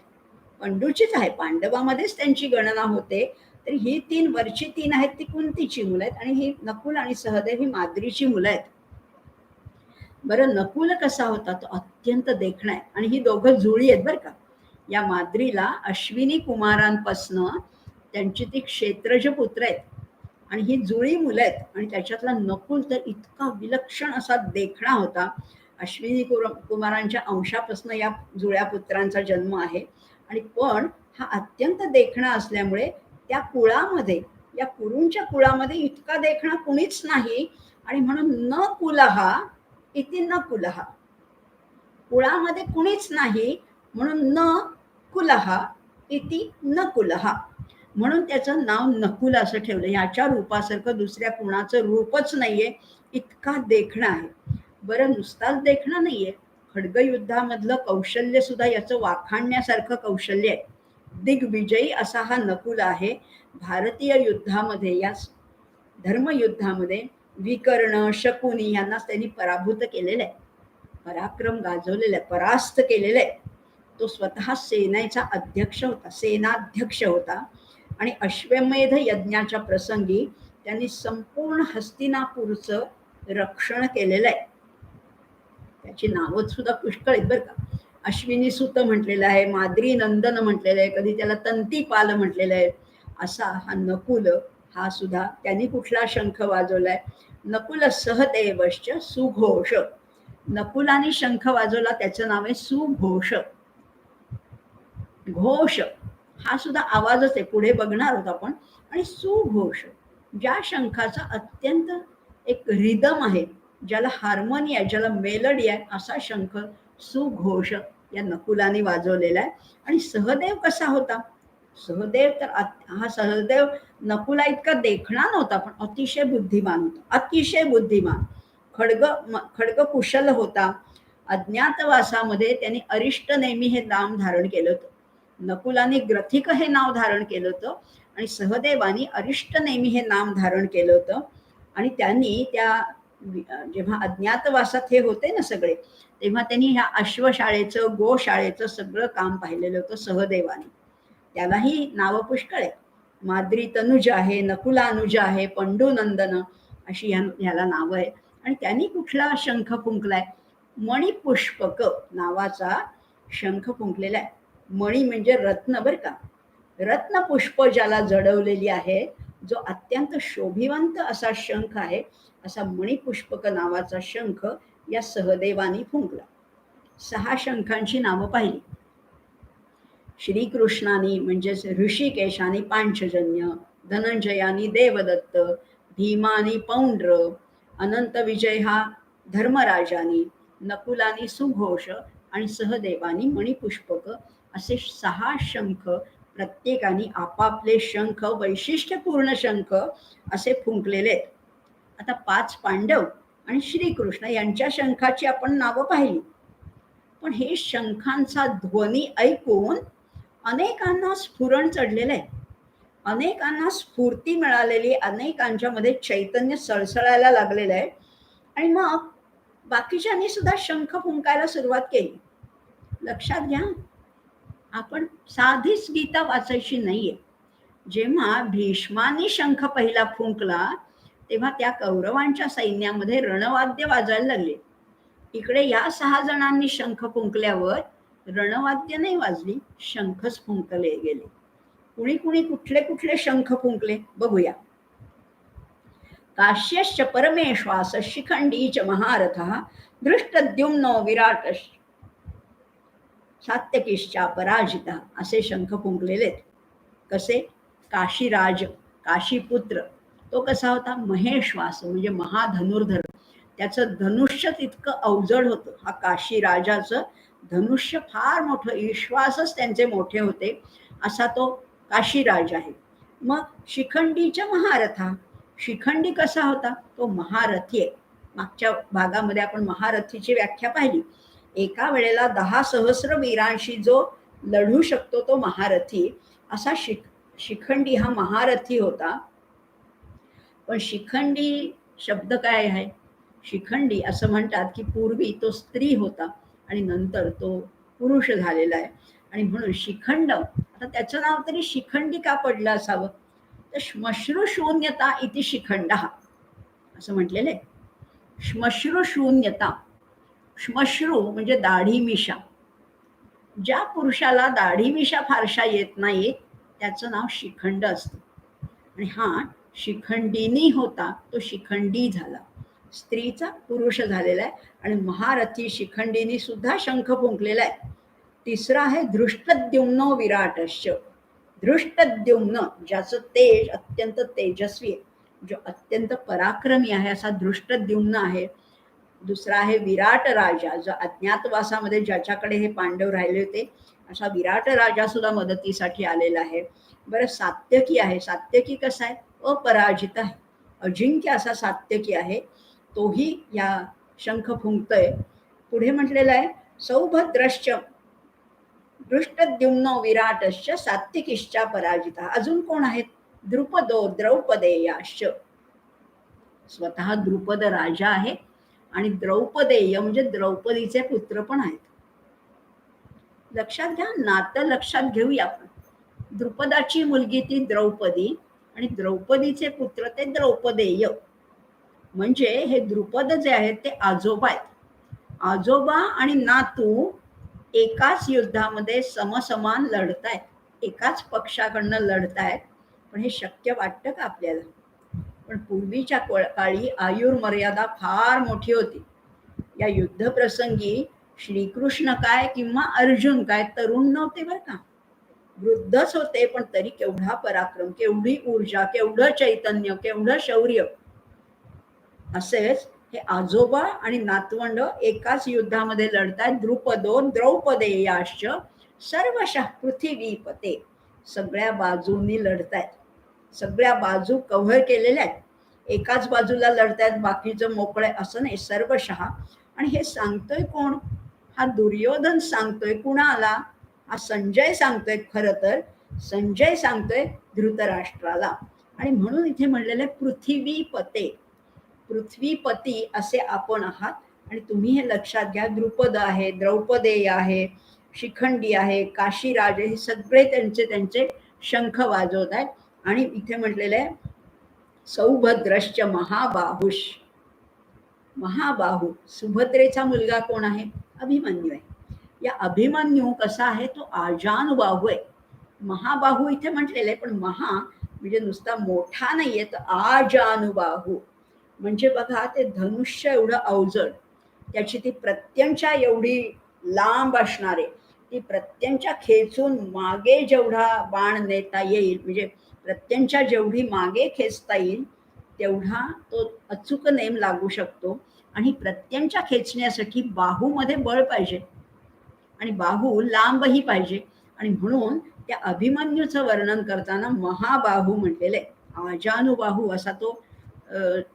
पंडूचीच आहे, पांडवामध्येच त्यांची गणना होते. तर ही वरची 3 आहेत ती कुंतीची मुलं आहेत आणि ही नकुल आणि सहदेव ही माद्रीची मुलं आहेत. बरं, नकुल कसा होता? तो अत्यंत देखणा आहे आणि ही दोघं जुळी आहेत बरं का. या माद्रीला अश्विनी कुमारांपासनं त्यांची ती क्षेत्रज पुत्र आहेत आणि ही जुळी मुलं आहेत. आणि त्याच्यातला नकुल तर इतका विलक्षण असा देखणा होता. अश्विनी कुमारांच्या अंशापासून या जुळ्या पुत्रांचा जन्म आहे. आणि पण हा अत्यंत देखणा असल्यामुळे त्या कुळामध्ये, या कुरूंच्या कुळामध्ये इतका देखणा कुणीच नाही. आणि म्हणून न कुलहा इति न कुलहा, कुळामध्ये कुणीच नाही म्हणून न कुलहा इति न कुलहा, म्हणून त्याचं नाव नकुल असं ठेवलं. याच्या रूपासारखं दुसऱ्या कुणाचं रूपच नाहीये, इतका देखणा आहे. बरं, नुसताच देखणा नाहीये, खड्गयुद्धामधलं कौशल्य सुद्धा याचं वाखाणण्यासारखं कौशल्य आहे. दिग्विजयी असा हा नकुल आहे. भारतीय युद्धामध्ये, या धर्मयुद्धामध्ये विकर्ण, शकुनी यांनाच त्यांनी पराभूत केलेलं आहे, पराक्रम गाजवलेला आहे, परास्त केलेलं आहे. तो स्वतः सेनेचा अध्यक्ष होता, सेनाध्यक्ष होता. आणि अश्वमेध यज्ञाच्या प्रसंगी त्यांनी संपूर्ण हस्तिनापूरचं रक्षण केलेलं आहे. त्याची नावं सुद्धा पुष्कळ आहेत बरं का. अश्विनी सुत म्हटलेलं आहे, माद्री नंदन म्हटलेलं आहे, कधी त्याला तंतीपाल म्हटलेलं आहे. असा हा नकुल हा सुद्धा, त्यांनी कुठला शंख वाजवलाय? नकुल सहदेवश्च सुघोष. नकुलाने शंख वाजवला, त्याचं नाव आहे सुघोष. घोष हा सुद्धा आवाजच आहे, पुढे बघणार आहोत आपण. आणि सुघोष, ज्या शंखाचा अत्यंत एक रिदम आहे, ज्याला हार्मोनी आहे, ज्याला मेलडी आहे, असा शंख सुघोष या नकुलाने वाजवलेला आहे. आणि सहदेव कसा होता? सहदेव तर हा सहदेव नकुला इतका देखणा नव्हता, पण अतिशय बुद्धिमान होता, अतिशय बुद्धिमान. खड्ग कुशल होता. अज्ञातवासामध्ये त्यांनी अरिष्ट नेमी हे नाम धारण केलं होतं. नकुलाने ग्रथिक हे नाव धारण केलं होतं आणि सहदेवानी अरिष्ट नेमी हे नाम धारण केलं होतं. आणि त्यांनी त्या जेव्हा अज्ञातवासात हे होते ना सगळे, तेव्हा त्यांनी ह्या अश्वशाळेचं, गोशाळेचं सगळं काम पाहिलेलं होतं सहदेवाने. त्यालाही नावं पुष्कळ आहे. माद्री तनुज आहे, नकुला अनुज आहे, पंडूनंदन अशी ह्याला नावं आहे. आणि त्यांनी कुठला शंख फुंकलाय? मणिपुष्पक नावाचा शंख फुंकलेला आहे. मणी म्हणजे रत्न बरं का. रत्नपुष्प ज्याला जडवलेली आहे, जो अत्यंत शोभिवंत असा शंख आहे, असा मणिपुष्पक नावाचा शंख या सहदेवानी फुंकला. 6 शंखांची नावं पाहिली. श्रीकृष्णानी म्हणजेच ऋषिकेशानी पांचजन्य, धनंजयानी देवदत्त, भीमानी पौंड्र, अनंत विजय हा धर्मराजानी, नकुलानी सुघोष आणि सहदेवानी मणिपुष्पक असे 6 शंख, प्रत्येकाने आपापले शंख, वैशिष्ट्यपूर्ण शंख असे फुंकलेले आहेत. आता 5 पांडव आणि श्रीकृष्ण यांच्या शंखाची आपण नावं पाहिली. पण हे शंखांचा ध्वनी ऐकून अनेकांना स्फुरण चढलेलं आहे, अनेकांना स्फूर्ती मिळालेली, अनेकांच्या मध्ये चैतन्य सळसळायला लागलेलं आहे. आणि मग बाकीच्यांनी सुद्धा शंख फुंकायला सुरुवात केली. लक्षात घ्या, आपण साधीच गीता वाचायची नाहीये. जेव्हा भीष्मानी शंख पहिला फुंकला, तेव्हा त्या कौरवांच्या सैन्यामध्ये रणवाद्य वाजायला लागले. इकडे या 6 जणांनी शंख फुंकल्यावर रणवाद्य नाही वाजली, शंखच फुंकले गेले. कुणी कुणी कुठले कुठले शंख फुंकले बघूया. काश्यश्च परमेश्वास शिखंडी च महारथः धृष्टद्युम्नो विराटश्च सात्यकीश्चा पराजिता असे शंख फुंकलेले आहेत. कसे? काशीराज, काशीपुत्र, तो कसा होता? महेश्वास म्हणजे महाधनुर्धर. त्याचं धनुष्य तितकं अवजड होतं. हा काशी राजाचं धनुष्य फार मोठं, विश्वासच त्यांचे मोठे होते असा तो काशीराज आहे. मग शिखंडीच्या महारथा, शिखंडी कसा होता? तो महारथी आहे. मागच्या भागामध्ये आपण महारथीची व्याख्या पाहिली. एका वेळेला 10 सहस्र वीरांशी जो लढू शकतो तो महारथी, असा शिखंडी हा महारथी होता. पण शिखंडी शब्द काय आहे? शिखंडी असं म्हणतात की पूर्वी तो स्त्री होता आणि नंतर तो पुरुष झालेला आहे, आणि म्हणून शिखंड, आता त्याचं नाव तरी शिखंडी का पडलं असावं? तर श्मश्रू शून्यता इति शिखंड असं म्हटलेलं आहे. श्मश्रू शून्यता, श्मश्रू म्हणजे दाढी मिशा. ज्या पुरुषाला दाढी मिशा फारशा येत नाहीत त्याचं नाव शिखंड असतं. आणि हा शिखंडिनी होता, तो शिखंडी झाला, स्त्रीचा पुरुष झालेला आहे. आणि महारथी शिखंडिनी सुद्धा शंख फुंकलेला आहे. तिसरा आहे धृष्टद्युम्नो विराटश्च. धृष्टद्युम्न ज्याचं तेज अत्यंत तेजस्वी आहे, जो अत्यंत पराक्रमी आहे असा धृष्टद्युम्न आहे. दुसरा आहे विराट राजा, जो अज्ञातवासामध्ये ज्याच्याकडे हे पांडव राहिले होते असा विराट राजा सुद्धा मदतीसाठी आलेला आहे. बरं, सात्यकी आहे. सात्यकी कसा आहे? अपराजित आहे, अजिंक्य असा सात्यकी आहे. तोही या शंख फुंकतोय. पुढे म्हटलेलं आहे सौभद्रश्च दृष्टद्युम्नो विराटश्च सात्यकिश्च पराजिता. अजून कोण आहेत? द्रुपदो द्रौपदेयाश्च. स्वतः द्रुपद राजा आहे आणि द्रौपदेय म्हणजे द्रौपदीचे पुत्र पण आहेत. लक्षात घ्या, नातं लक्षात घेऊया आपण. द्रुपदाची मुलगी ती द्रौपदी आणि द्रौपदीचे पुत्र ते द्रौपदेय. म्हणजे हे द्रुपद जे आहेत ते आजोबा आहेत. आजोबा आणि नातू एकाच युद्धामध्ये समसमान लढतायत, एकाच पक्षाकडनं लढतायत. पण हे शक्य वाटतं का आपल्याला? पण पूर्वीच्या काळी आयुर्मर्यादा फार मोठी होती. या युद्धप्रसंगी श्रीकृष्ण काय किंवा अर्जुन काय तरुण नव्हते बरं का, वृद्धच होते. पण तरी केवढा पराक्रम, केवढी ऊर्जा, केवढं चैतन्य, केवढं शौर्य. असेच हे आजोबा आणि नातवंड एकाच युद्धामध्ये लढतायत. द्रुपदो द्रौपदेयाश्च सर्वशः पृथ्वीपते. सगळ्या बाजूंनी लढतायत, सगळ्या बाजू कव्हर केलेल्या आहेत. एकाच बाजूला लढतायत, बाकीचं मोकळे असं नाही, सर्वशः. आणि हे सांगतोय कोण? हा दुर्योधन सांगतोय. कुणाला? हा संजय सांगतोय. खरं तर संजय सांगतोय धृतराष्ट्राला. आणि म्हणून इथे म्हणलेलं आहे पृथ्वीपते, पृथ्वीपती असे आपण आहात. आणि तुम्ही हे लक्षात घ्या, द्रुपद आहे, द्रौपदेय आहे, शिखंडी आहे, काशीराज, हे सगळे त्यांचे त्यांचे शंख वाजवत आहेत. आणि इथे म्हटलेलं आहे सौभद्रश्च महाबाहुष. महाबाहू, सुभद्रेचा मुलगा कोण आहे? अभिमन्यू आहे. या अभिमन्यू कसा आहे? तो आजानुबाहू आहे. महाबाहू इथे म्हटलेलं आहे, पण महा म्हणजे नुसता मोठा नाहीये, तर आजानुबाहू म्हणजे बघा, ते धनुष्य एवढं अवजड, त्याची ती प्रत्यंचा एवढी लांब असणारे, ती प्रत्यंचा खेचून मागे जेवढा बाण नेता येईल, म्हणजे प्रत्यंचा जेवढी मागे खेचता येईल तेवढा तो अचूक नेम लागू शकतो. आणि प्रत्यंचा खेचण्यासाठी बाहूमध्ये बळ पाहिजे आणि बाहू लांबही पाहिजे. आणि म्हणून त्या अभिमन्यूचं वर्णन करताना महाबाहू म्हटलेलं आहे. आजानुबाहू असा तो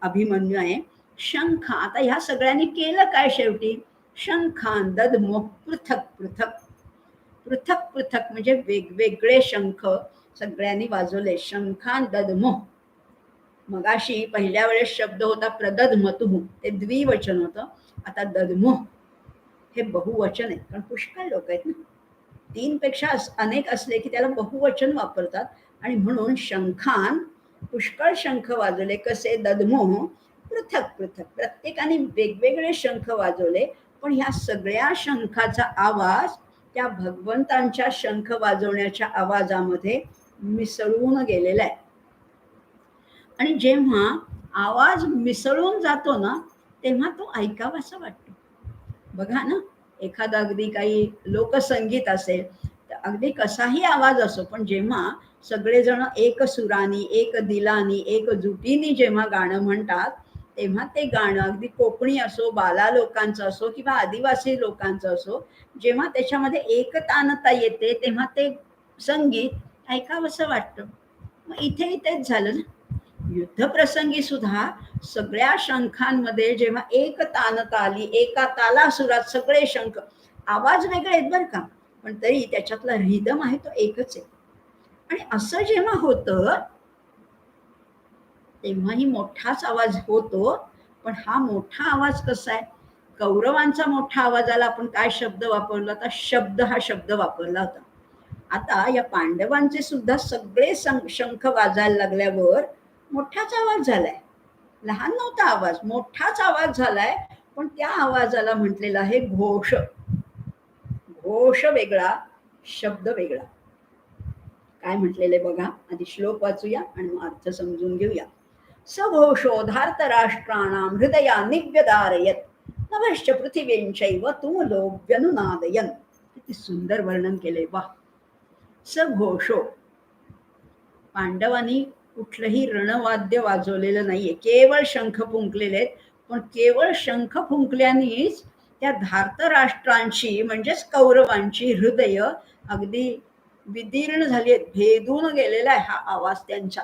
अभिमन्यू आहे. शंख, आता ह्या सगळ्यांनी केलं काय शेवटी? शंखान दद्मोह पृथक पृथक. पृथक पृथक म्हणजे वेगवेगळे शंख सगळ्यांनी वाजवले. शंखान दद्मोह. मगाशी पहिल्या वेळेस शब्द होता प्रदद्मतुः, ते द्विवचन होतं. आता दद्मोह हे बहुवचन आहे, कारण पुष्कळ लोक आहेत ना, 3 पेक्षा अनेक असले की त्याला बहुवचन वापरतात. आणि म्हणून शंखान, पुष्कळ शंख वाजवले. कसे? दद्मोह पृथक पृथक, प्रत्येकाने वेगवेगळे शंख वाजवले. पण ह्या सगळ्या शंखाचा आवाज त्या भगवंतांच्या शंख वाजवण्याच्या आवाजामध्ये मिसळून गेलेला आहे. आणि जेव्हा आवाज मिसळून जातो ना, तेव्हा तो ऐकावासा वाटतो. बघा ना, एखादा अगदी काही लोकसंगीत असेल तर अगदी कसाही आवाज असो, पण जेव्हा सगळेजण एक सुरानी, एक दिलानी, एक जुटीनी जेव्हा गाणं म्हणतात तेव्हा ते गाणं अगदी कोकणी असो, बाला लोकांचं असो किंवा आदिवासी लोकांचं असो, जेव्हा त्याच्यामध्ये एकतानता येते तेव्हा ते संगीत ऐकावंसं वाटतं. मग इथेही तेच झालं ना. युद्धप्रसंगी सुद्धा सगळ्या शंखांमध्ये जेव्हा एक तानता आली, एका तालासुरात सगळे शंख, आवाज वेगळे आहेत बरं का, पण तरी त्याच्यातला रिदम आहे तो एकच आहे. आणि असं जेव्हा होतं तेव्हाही मोठाच आवाज होतो, पण हा मोठा आवाज कसा आहे? कौरवांचा मोठा आवाजाला आपण काय शब्द वापरला होता? शब्द हा शब्द वापरला होता. आता या पांडवांचे सुद्धा सगळे शंख वाजायला लागल्यावर मोठाच आवाज झालाय. लहान नव्हता आवाज, मोठाच आवाज झालाय, पण त्या आवाजाला म्हटलेलं आहे घोष. घोष वेगळा, शब्द वेगळा. काय म्हटलेलं आहे बघा, आधी श्लोक वाचूया आणि मग अर्थ समजून घेऊया. सघोषो धार्तराष्ट्राणां हृदया निव्यदारयत नभश्च पृथिवींचैव तुमुलो व्यनुनादयन. किती सुंदर वर्णन केले वा. सघोषो, पांडवांनी कुठलंही रणवाद्य वाजवलेलं नाहीये, केवळ शंख फुंकलेले आहेत. पण केवळ शंख फुंकल्यानेच त्या धार्तराष्ट्रांची म्हणजेच कौरवांची हृदय अगदी विदीर्ण झाली आहेत, भेदून गेलेला आहे हा आवाज त्यांचा.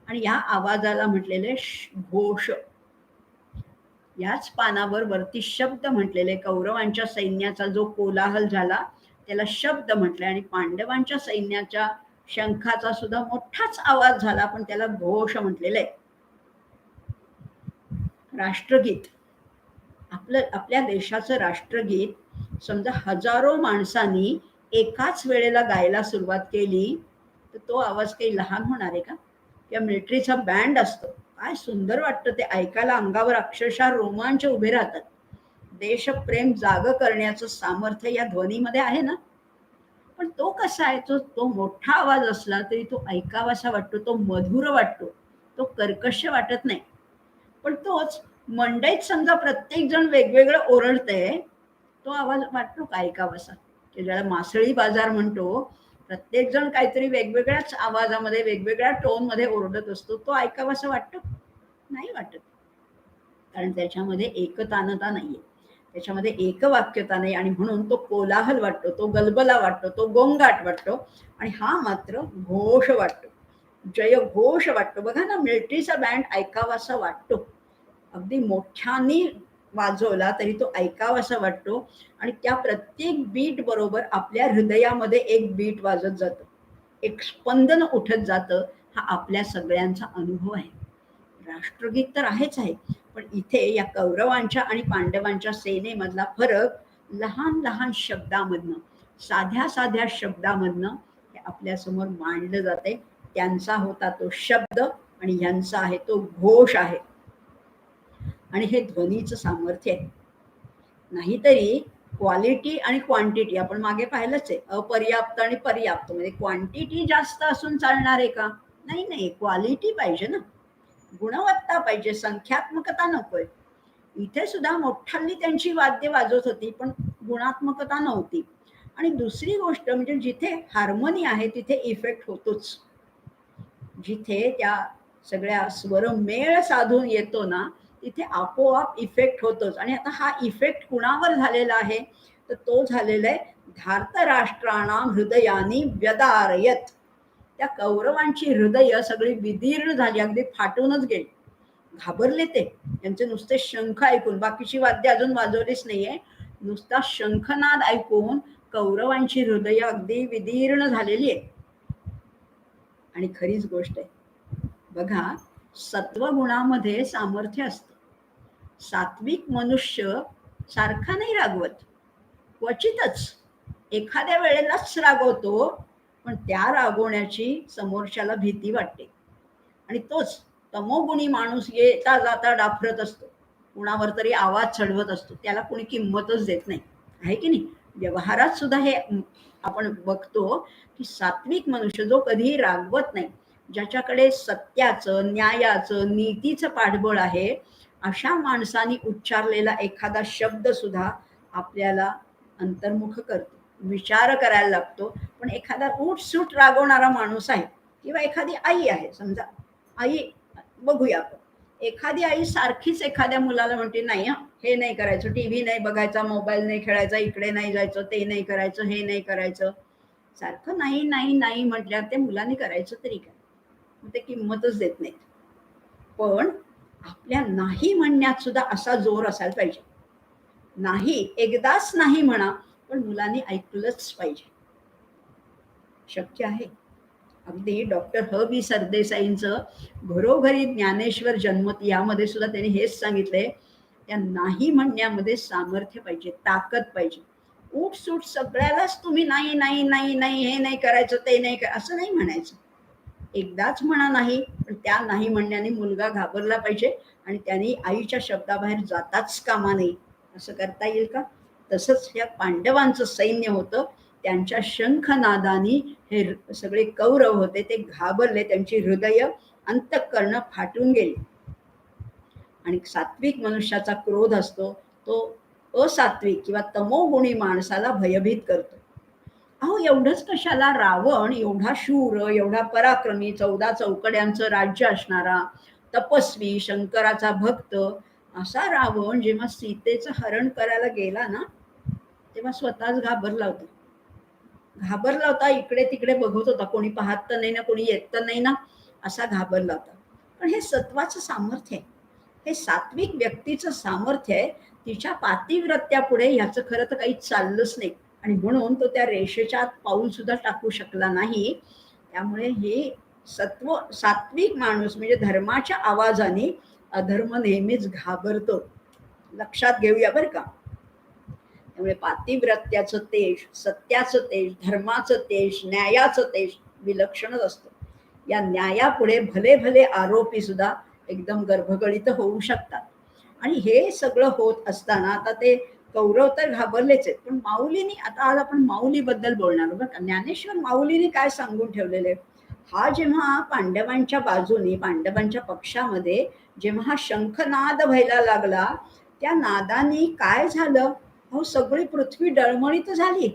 आणि या आवाजाला म्हटलेले घोष. याच पानावर वरती शब्द म्हटलेले, कौरवांच्या सैन्याचा जो कोलाहल झाला त्याला शब्द म्हटले, आणि पांडवांच्या सैन्याच्या शंखाचा सुद्धा मोठाच आवाज झाला पण त्याला घोष म्हटलेलं आहे. राष्ट्रगीत, आपल्या देशाचं राष्ट्रगीत समजा हजारो माणसांनी एकाच वेळेला गायला सुरुवात केली तर तो आवाज काही लहान होणार आहे का? किंवा मिलिटरीचा बँड असतो, काय सुंदर वाटतं ते ऐकायला, अंगावर अक्षरशः रोमांच उभे राहतात. देशप्रेम जाग करण्याचं सामर्थ्य या ध्वनीमध्ये आहे ना. पण तो कसा आहे, तो मोठा आवाज असला तरी तो ऐकावासा वाटतो, तो मधुर वाटतो, तो कर्कश वाटत नाही. पण तोच मंडईत समजा प्रत्येक जण वेगवेगळं ओरडतंय, तो आवाज वाटतो का ऐकावासा? की ज्याला मासळी बाजार म्हणतो, प्रत्येक जण काहीतरी वेगवेगळ्याच आवाजामध्ये वेगवेगळ्या टोन मध्ये ओरडत असतो, तो ऐकावासा वाटतो? नाही वाटत. कारण त्याच्यामध्ये एकतानता नाहीये, त्याच्यामध्ये एकवाक्यता नाही, आणि म्हणून तो कोलाहल वाटतो, तो गलबला वाटतो, तो गोंगाट वाटतो. आणि हा मात्र घोष वाटतो, जय घोष वाटतो. बघा ना, मिलिटरीचा बँड ऐकावासा वाटतो, अगदी मोठ्याने वाजवला तरी तो ऐकावासा वाटतो. आणि त्या प्रत्येक बीट बरोबर आपल्या हृदयामध्ये एक बीट वाजत जातं, एक स्पंदन उठत जातं. हा आपल्या सगळ्यांचा अनुभव आहे. राष्ट्रगीत तर आहेच आहे, पण इथे या कौरवांच्या आणि पांडवांच्या सेनेमधला फरक लहान लहान शब्दामधनं, साध्या साध्या शब्दामधनं हे आपल्यासमोर मांडलं जाते. त्यांचा होता तो शब्द आणि यांचा आहे तो घोष आहे. आणि हे ध्वनीचं सामर्थ्य आहे. नाहीतरी क्वालिटी आणि क्वांटिटी आपण मागे पाहिलंच आहे, अपर्याप्त आणि पर्याप्त. म्हणजे क्वांटिटी जास्त असून चालणार आहे का? नाही नाही, क्वालिटी पाहिजे ना, गुणवत्ता पाहिजे, संख्यात्मकता नकोय. इथे सुद्धा मोठाली त्यांची वाद्य वाजवत होती पण गुणात्मकता नव्हती. आणि दुसरी गोष्ट म्हणजे जिथे हार्मोनी आहे तिथे इफेक्ट होतोच. जिथे त्या सगळ्या स्वर मेळ साधून येतो ना, तिथे आपोआप इफेक्ट होतोच. आणि आता हा इफेक्ट कुणावर झालेला आहे? तर तो झालेला आहे धार्तराष्ट्राणां हृदयानी व्यदारयत. त्या कौरवांची हृदय सगळी विदीर्ण झाली, अगदी फाटूनच गेली, घाबरले ते. त्यांचे नुसते शंख ऐकून, बाकीची वाद्य अजून वाजवलीच नाहीये, नुसता शंखनाद ऐकून कौरवांची हृदय अगदी विदीर्ण झालेली आहे. आणि खरीच गोष्ट आहे बघा, सत्वगुणामध्ये सामर्थ्य असतं. सात्विक मनुष्य सारखा नाही रागवत, क्वचितच एखाद्या वेळेलाच रागवतो, पण त्या रागवण्याची समोरच्याला भीती वाटते. आणि तोच तमोगुणी माणूस येता जाता डाफरत असतो, कुणावर तरी आवाज चढवत असतो, त्याला कोणी किंमतच देत नाही, आहे की नाही? व्यवहारात सुद्धा हे आपण बघतो की सात्विक मनुष्य जो कधीही रागवत नाही, ज्याच्याकडे सत्याचं, न्यायाचं, नीतीचं पाठबळ आहे, अशा माणसाने उच्चारलेला एखादा शब्द सुद्धा आपल्याला अंतर्मुख करतो, विचार करायला लागतो. पण एखादा उठसूट रागवणारा माणूस आहे, किंवा एखादी आई आहे समजा, आई बघूया आपण, एखादी आई सारखीच एखाद्या मुलाला म्हणते, नाही हं, हे नाही करायचं, टीव्ही नाही बघायचा, मोबाईल नाही खेळायचा, इकडे नाही जायचं, ते नाही करायचं, हे नाही करायचं. सारखं नाही नाही नाही म्हटल्यावर ते मुलांनी करायचं तरी काय? मग ते किंमतच देत नाहीत. पण आपल्या नाही म्हणण्यात सुद्धा असा जोर असायला पाहिजे. नाही, एकदाच नाही म्हणा, पण मुलांनी ऐकलंच पाहिजे. शक्य आहे. अगदी डॉक्टर ह.बी. सरदेसाईंचं घरोघरी ज्ञानेश्वर जन्मत यामध्ये सुद्धा त्यांनी हेच सांगितलंय, त्या नाही म्हणण्यामध्ये सामर्थ्य पाहिजे, ताकद पाहिजे. उठसूट सगळ्यालाच तुम्ही नाही नाही नाही नाही, हे नाही करायचं, ते नाही असं नाही म्हणायचं. एकदाच म्हणा नाही, पण त्या नाही म्हणण्याने मुलगा घाबरला पाहिजे आणि त्यांनी आईच्या शब्दाबाहेर जाताच कामा नये. असं करता येईल का? तसंच या पांडवांचं सैन्य होतं. त्यांच्या शंखनादानी हे सगळे कौरव होते ते घाबरले, त्यांची हृदय अंतःकरण फाटून गेली. आणि सात्विक मनुष्याचा क्रोध असतो तो असात्विक किंवा तमोगुणी माणसाला भयभीत करतो. अहो एवढंच कशाला, रावण एवढा शूर, एवढा पराक्रमी, 14 चौकड्यांचं राज्य असणारा, तपस्वी, शंकराचा भक्त, असा रावण जेव्हा सीतेचं हरण करायला गेला ना, तेव्हा स्वतःच घाबरला होता. घाबरला होता, इकडे तिकडे बघत होता, कोणी पाहत तर नाही ना, कोणी येत तर नाही ना, असा घाबरला होता. पण हे सत्वाचं सामर्थ्य आहे, हे सात्विक व्यक्तीचं सामर्थ्य आहे. तिच्या पातिव्रत्यापुढे ह्याचं खरं तर काही चाललंच नाही आणि म्हणून तो त्या रेषेच्या आत पाऊल सुद्धा टाकू शकला नाही. त्यामुळे हे सत्व सात्विक माणूस म्हणजे धर्माच्या आवाजाने अधर्म नेहमीच घाबरतो. लक्षात घेऊया बरं का. त्यामुळे पातिव्रत्याचं तेज, सत्याचं तेज, धर्माचं तेज, न्यायाचं तेज विलक्षणच असतं. या न्यायापुढे भले भले आरोपी सुद्धा एकदम गर्भगळीत होऊ शकतात. आणि हे सगळं होत असताना आता ते कौरव तर घाबरलेच आहेत, पण माऊलीनी, आता आज आपण माऊलीबद्दल बोलणार बरं का. ज्ञानेश्वर माऊलीने काय सांगून ठेवलेले, हा जेव्हा पांडवांच्या बाजूने, पांडवांच्या पक्षामध्ये जेव्हा हा शंखनाद व्हायला लागला, त्या नादानी काय झालं, अहो सगळी पृथ्वी डळमळीत झाली.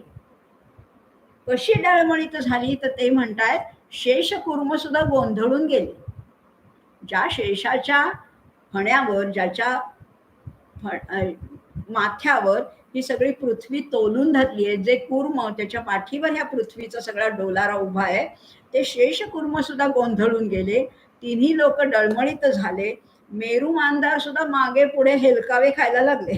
कशी डळमळीत झाली तर ते म्हणतायत शेषकूर्म सुद्धा गोंधळून गेले. ज्या शेषाच्या फण्यावर, ज्याच्या माथ्यावर ही सगळी पृथ्वी तोलून धरली आहे, जे कूर्म त्याच्या पाठीवर ह्या पृथ्वीचा सगळा डोलारा उभा आहे, ते शेषकूर्म सुद्धा गोंधळून गेले. तिन्ही लोक डळमळीत झाले. मेरू मांदार सुद्धा मागे पुढे हेलकावे खायला लागले.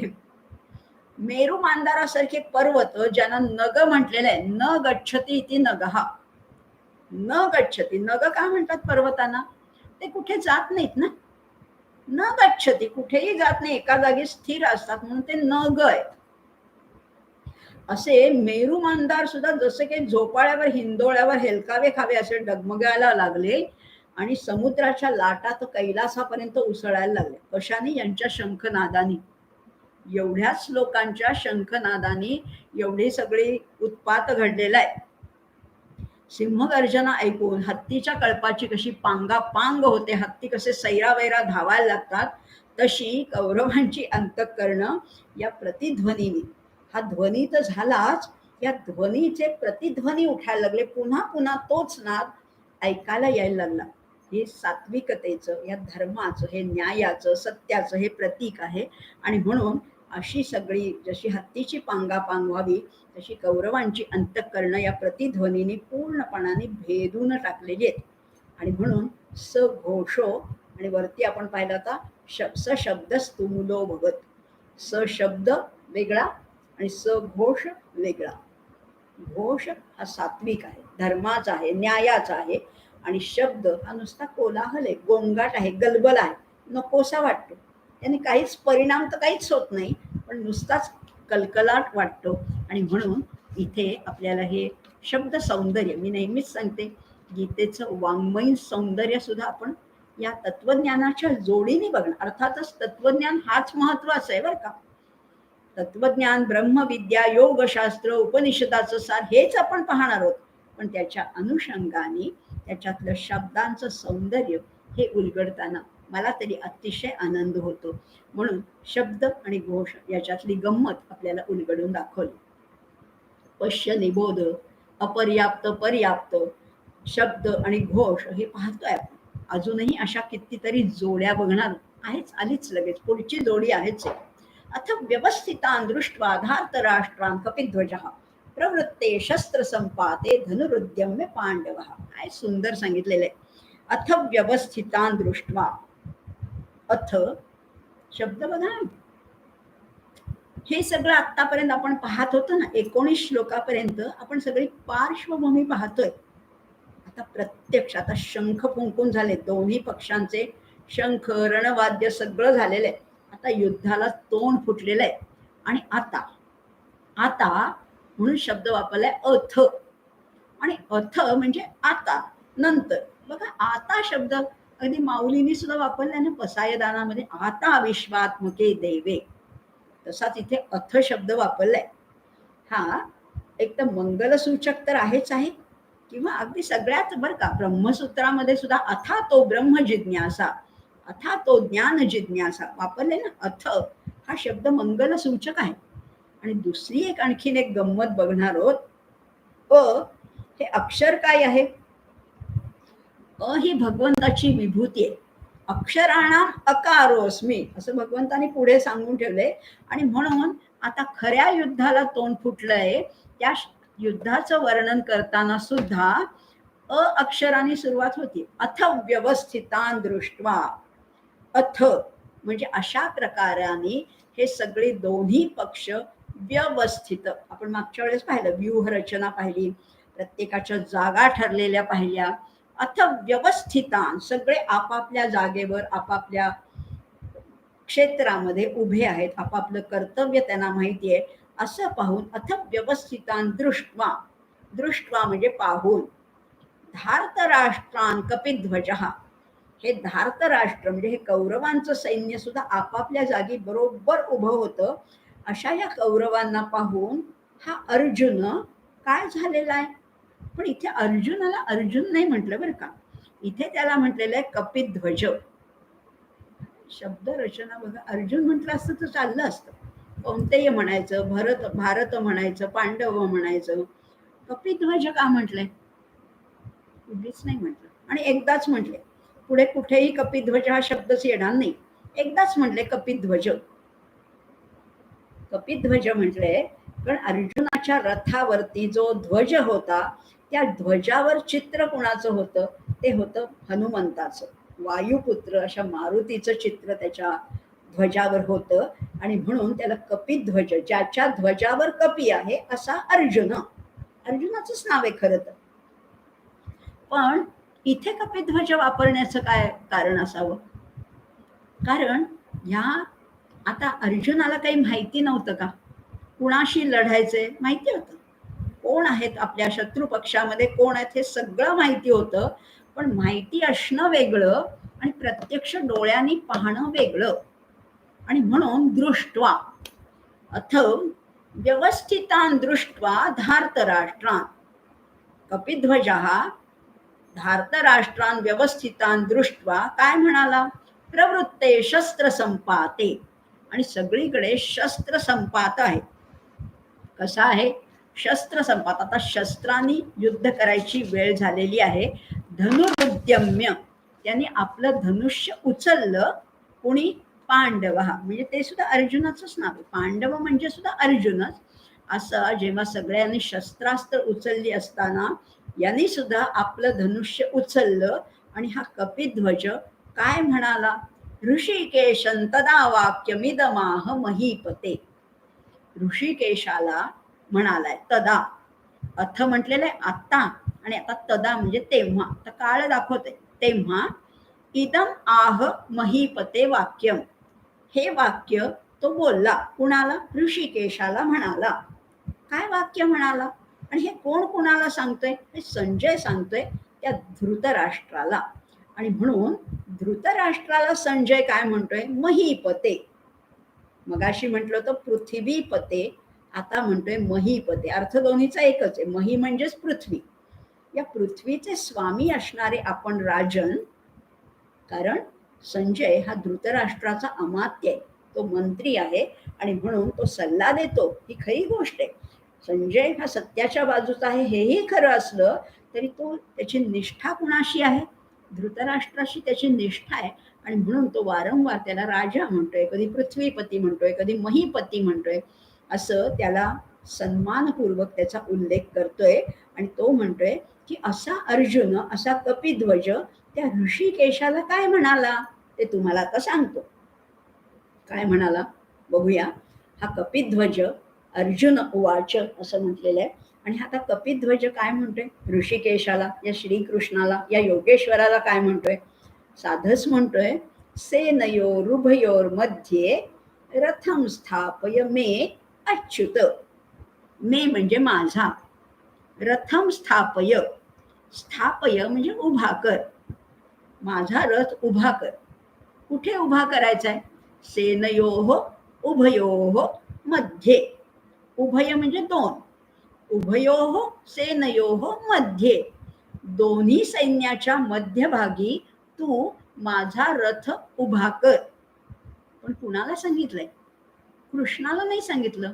मेरू मांदारासारखे पर्वत ज्यांना नग म्हटलेलं आहे, न गच्छती इति नगहा, न गच्छती, नग का म्हणतात पर्वतांना, ते कुठे जात नाहीत ना, न गच्छती, कुठेही जात नाही, एका जागी स्थिर असतात, म्हणून ते नग आहेत. असे मेरू मांदार सुद्धा जसे काही झोपाळ्यावर, हिंदोळ्यावर हेलकावे खावे असे डगमगायला लागले आणि समुद्राच्या लाटा तर कैलासापर्यंत उसळायला लागले. कशाने? यांच्या शंखनादानी. एवढ्याच लोकांच्या शंखनादानी एवढी सगळी उत्पात घडलेला आहे. सिंहगर्जना ऐकून हत्तीच्या कळपाची कशी पांगापांग होते, हत्ती कसे सैरावैरा धावायला लागतात, तशी कौरवांची अंतःकरण या प्रतिध्वनीने, हा ध्वनी तर झालाच, या ध्वनीचे प्रतिध्वनी उठायला लागले. पुन्हा पुन्हा तोच नाद ऐकायला यायला लागला. हे सात्विकतेचं, या धर्माचं, हे न्यायाचं, सत्याचं हे प्रतीक आहे. आणि म्हणून अशी सगळी जशी हत्तीची पांगापांग व्हावी तशी कौरवांची अंतःकरण या प्रतिध्वनीने पूर्णपणाने भेदून टाकलेली आहेत. आणि म्हणून सघोषो, आणि वरती आपण पाहिलं आता सशब्दस्तुमुलो भवत, सशब्द वेगळा आणि सघोष वेगळा. घोष हा सात्विक आहे, धर्माचा आहे, न्यायाचा आहे, आणि शब्द हा नुसता कोलाहल आहे, गोंगाट आहे, गलबल आहे, नकोसा वाटतो. त्याने काहीच परिणाम तर काहीच होत नाही, पण नुसताच कलकलाट वाटतो. आणि म्हणून इथे आपल्याला हे शब्द सौंदर्य, मी नेहमीच सांगते, गीतेचं वाङ्मयीन सौंदर्य सुद्धा आपण या तत्वज्ञानाच्या जोडीने बघणार. अर्थातच तत्वज्ञान हाच महत्वाचं आहे बरं का. तत्वज्ञान, ब्रह्मविद्या, योगशास्त्र, उपनिषदाचं सार हेच आपण पाहणार आहोत, पण त्याच्या अनुषंगाने त्याच्यातलं शब्दांचं सौंदर्य हे उलगडताना मला तरी अतिशय आनंद होतो. म्हणून शब्द आणि घोष याच्यातली गंमत आपल्याला उलगडून दाखवली. पश्य निबोध, अपर्याप्त, पर्याप्त, शब्द आणि घोष हे पाहतोय आपण. अजूनही अशा कितीतरी जोड्या बघणार, आहेच, आलीच लगेच, पुढची जोडी आहेच आहे. अथ व्यवस्थितान दृष्ट्वा धार्तराष्ट्रान कपिध्वजः प्रवृत्ते शस्त्र संपाते धनुरुद्यम्य पांडव. काय सुंदर सांगितलेलं आहे. अथ व्यवस्थितान दृष्ट्वा, अथ शब्द बघा, हे सगळं आतापर्यंत आपण पाहत होतो ना, 19 श्लोकापर्यंत आपण सगळी पार्श्वभूमी पाहतोय. आता प्रत्यक्ष आता शंख फुंकून झाले, दोन्ही पक्षांचे शंख रणवाद्य सगळं झालेलं आहे. आता युद्धाला तोंड फुटलेलं आहे. आणि आता आता म्हणून शब्द वापरलाय अथ. आणि अथ म्हणजे आता, नंतर. बघा, आता शब्द अगदी माऊलींनी सुद्धा वापरलाय ना पसायदानामध्ये, आता विश्वात्मके देवे. तसाच इथे अथ शब्द वापरलाय. हा एक तर मंगलसूचक तर आहेच आहे, किंवा अगदी सगळ्यात बरं का, ब्रह्मसूत्रामध्ये सुद्धा अथा तो ब्रह्म जिज्ञासा, अथा तो ज्ञान जिज्ञासा वापरले ना. अथ हा शब्द मंगलसूचक आहे. आणि दुसरी एक आणखीन एक गंमत बघणार आहोत. हे अक्षर काय आहे? ही भगवंताची विभूती आहे. अक्षराणाम अकारोस्मी असं भगवंतानी पुढे सांगून ठेवलंय. आणि म्हणून आता खऱ्या युद्धाला तोंड फुटलंय, त्या युद्धाचं वर्णन करताना सुद्धा अक्षराने सुरुवात होती. अथ व्यवस्थितान दृष्ट्वा, अथ म्हणजे अशा प्रकाराने हे सगळे दोन्ही पक्ष व्यवस्थित, आपण मागच्या वेळेस पाहिलं, व्यूहरचना पाहिली, प्रत्येकाच्या जागा ठरलेल्या पाहिल्या. अथ व्यवस्थितान, सगळे आपापल्या जागेवर आपापल्या क्षेत्रामध्ये उभे आहेत, आपापलं कर्तव्य त्यांना माहिती आहे असं पाहून. अथ व्यवस्थितान दृष्ट्वा, दृष्ट्वा म्हणजे पाहून. धार्तराष्ट्रान कपिध्वजः, हे धार्तराष्ट्र म्हणजे हे कौरवांचं सैन्य सुद्धा आपापल्या जागी बरोबर उभं होतं. अशा या कौरवांना पाहून हा अर्जुन काय झालेला आहे. पण इथे अर्जुनाला अर्जुन नाही म्हटलं बरं का, इथे त्याला म्हटलेलं आहे कपिध्वज. शब्द रचना बघा, अर्जुन म्हटलं असतं तर चाललं असतं, कोणतेही म्हणायचं, भारत म्हणायचं, पांडव म्हणायचं. कपिध्वज का म्हटलंय? कुठलीच नाही म्हटलं. आणि एकदाच म्हटले, पुढे कुठेही कपिध्वज हा शब्दच येणार नाही. एकदाच म्हटले कपिध्वज. कपिध्वज म्हटले कारण अर्जुनाच्या रथावरती जो ध्वज होता, त्या ध्वजावर चित्र कुणाचं होतं? ते होतं हनुमंताचं. वायुपुत्र अशा मारुतीचं चित्र त्याच्या ध्वजावर होतं. आणि म्हणून त्याला कपिध्वज, ज्याच्या ध्वजावर कपी आहे असा अर्जुन, अर्जुनाचंच नाव आहे खरं तर. पण इथे कपिध्वज वापरण्याचं काय कारण असावं? कारण ह्या आता अर्जुनाला काही माहिती नव्हतं का? कुणाशी लढायचंय माहिती होतं, कोण आहेत आपल्या शत्रू पक्षामध्ये, कोण आहेत हे सगळं माहिती होतं. पण माहिती असणं वेगळं आणि प्रत्यक्ष डोळ्यांनी पाहणं वेगळं. आणि म्हणून दृष्ट्वा, अथ व्यवस्थितान दृष्ट्वा धार्तराष्ट्रान, कपिध्वजः धार्तराष्ट्रान व्यवस्थितान दृष्ट्वा काय म्हणाला? प्रवृत्ते शस्त्र संपाते. आणि सगळीकडे शस्त्र संपात आहे. कसा आहे शस्त्र संपात? आता शस्त्रांनी युद्ध करायची वेळ झालेली आहे. धनुरुद्यम्य, त्यांनी आपलं धनुष्य उचललं. कुणी? पांडव, म्हणजे ते सुद्धा अर्जुनाचंच नाव आहे. पांडव म्हणजे सुद्धा अर्जुनच. असं जेव्हा सगळ्यांनी शस्त्रास्त्र उचलली असताना यांनी सुद्धा आपलं धनुष्य उचललं. आणि हा कपिध्वज काय म्हणाला? ऋषिकेशन तदा वाक्यमिदमाह महीपते. ऋषिकेशाला म्हणालाय तदा, अथ म्हटलेलं आहे आता, आणि आता तदा म्हणजे तेव्हा, तर काळ दाखवते तेव्हा. इदम आह महीपते वाक्यम, हे वाक्य तो बोलला. कुणाला? ऋषिकेशाला म्हणाला. काय वाक्य म्हणाला? आणि हे कोण कुणाला सांगतोय? हे संजय सांगतोय त्या धृतराष्ट्राला. आणि म्हणून धृतराष्ट्राला संजय काय म्हणतोय? महीपते. मगाशी म्हटलं तर पृथ्वीपते, आता म्हणतोय महीपते. अर्थ दोन्हीचा एकच आहे. मही म्हणजेच पृथ्वी. या पृथ्वीचे स्वामी असणारे आपण राजन. कारण संजय हा धृतराष्ट्राचा अमात्य आहे, तो मंत्री आहे. आणि म्हणून तो सल्ला देतो, ही खरी गोष्ट आहे. संजय हा सत्याच्या बाजूचा आहे हेही खरं असलं तरी तो त्याची निष्ठा कुणाशी आहे? धृतराष्ट्राशी त्याची निष्ठा आहे. आणि म्हणून तो वारंवार त्याला राजा म्हणतोय, कधी पृथ्वीपती म्हणतोय, कधी महीपती म्हणतोय. असं त्याला सन्मानपूर्वक त्याचा उल्लेख करतोय. आणि तो म्हणतोय की असा अर्जुन, असा कपिध्वज त्या ऋषिकेशाला काय म्हणाला ते तुम्हाला आता सांगतो. काय म्हणाला बघूया. हा कपिध्वज अर्जुन उवाच असं म्हटलेलं आहे. आणि आता कपिध्वज काय म्हणतोय ऋषिकेशाला, या श्रीकृष्णाला, या योगेश्वराला काय म्हणतोय. साधच म्हणतोय, सेनयोरुभयोर मध्ये रथम स्थापय मे अच्युत. मे म्हणजे माझा, रथम स्थापय, स्थापय म्हणजे उभा कर, माझा रथ उभा कर. कुठे उभा करायचा आहे. सेनयोः उभयोः मध्ये, उभय म्हणजे दोन, उभयोः सेनयोः मध्ये, दोन्ही सैन्याच्या मध्यभागी तू माझा रथ उभा कर. पण कुणाला सांगितलंय. कृष्णाला नाही सांगितलं.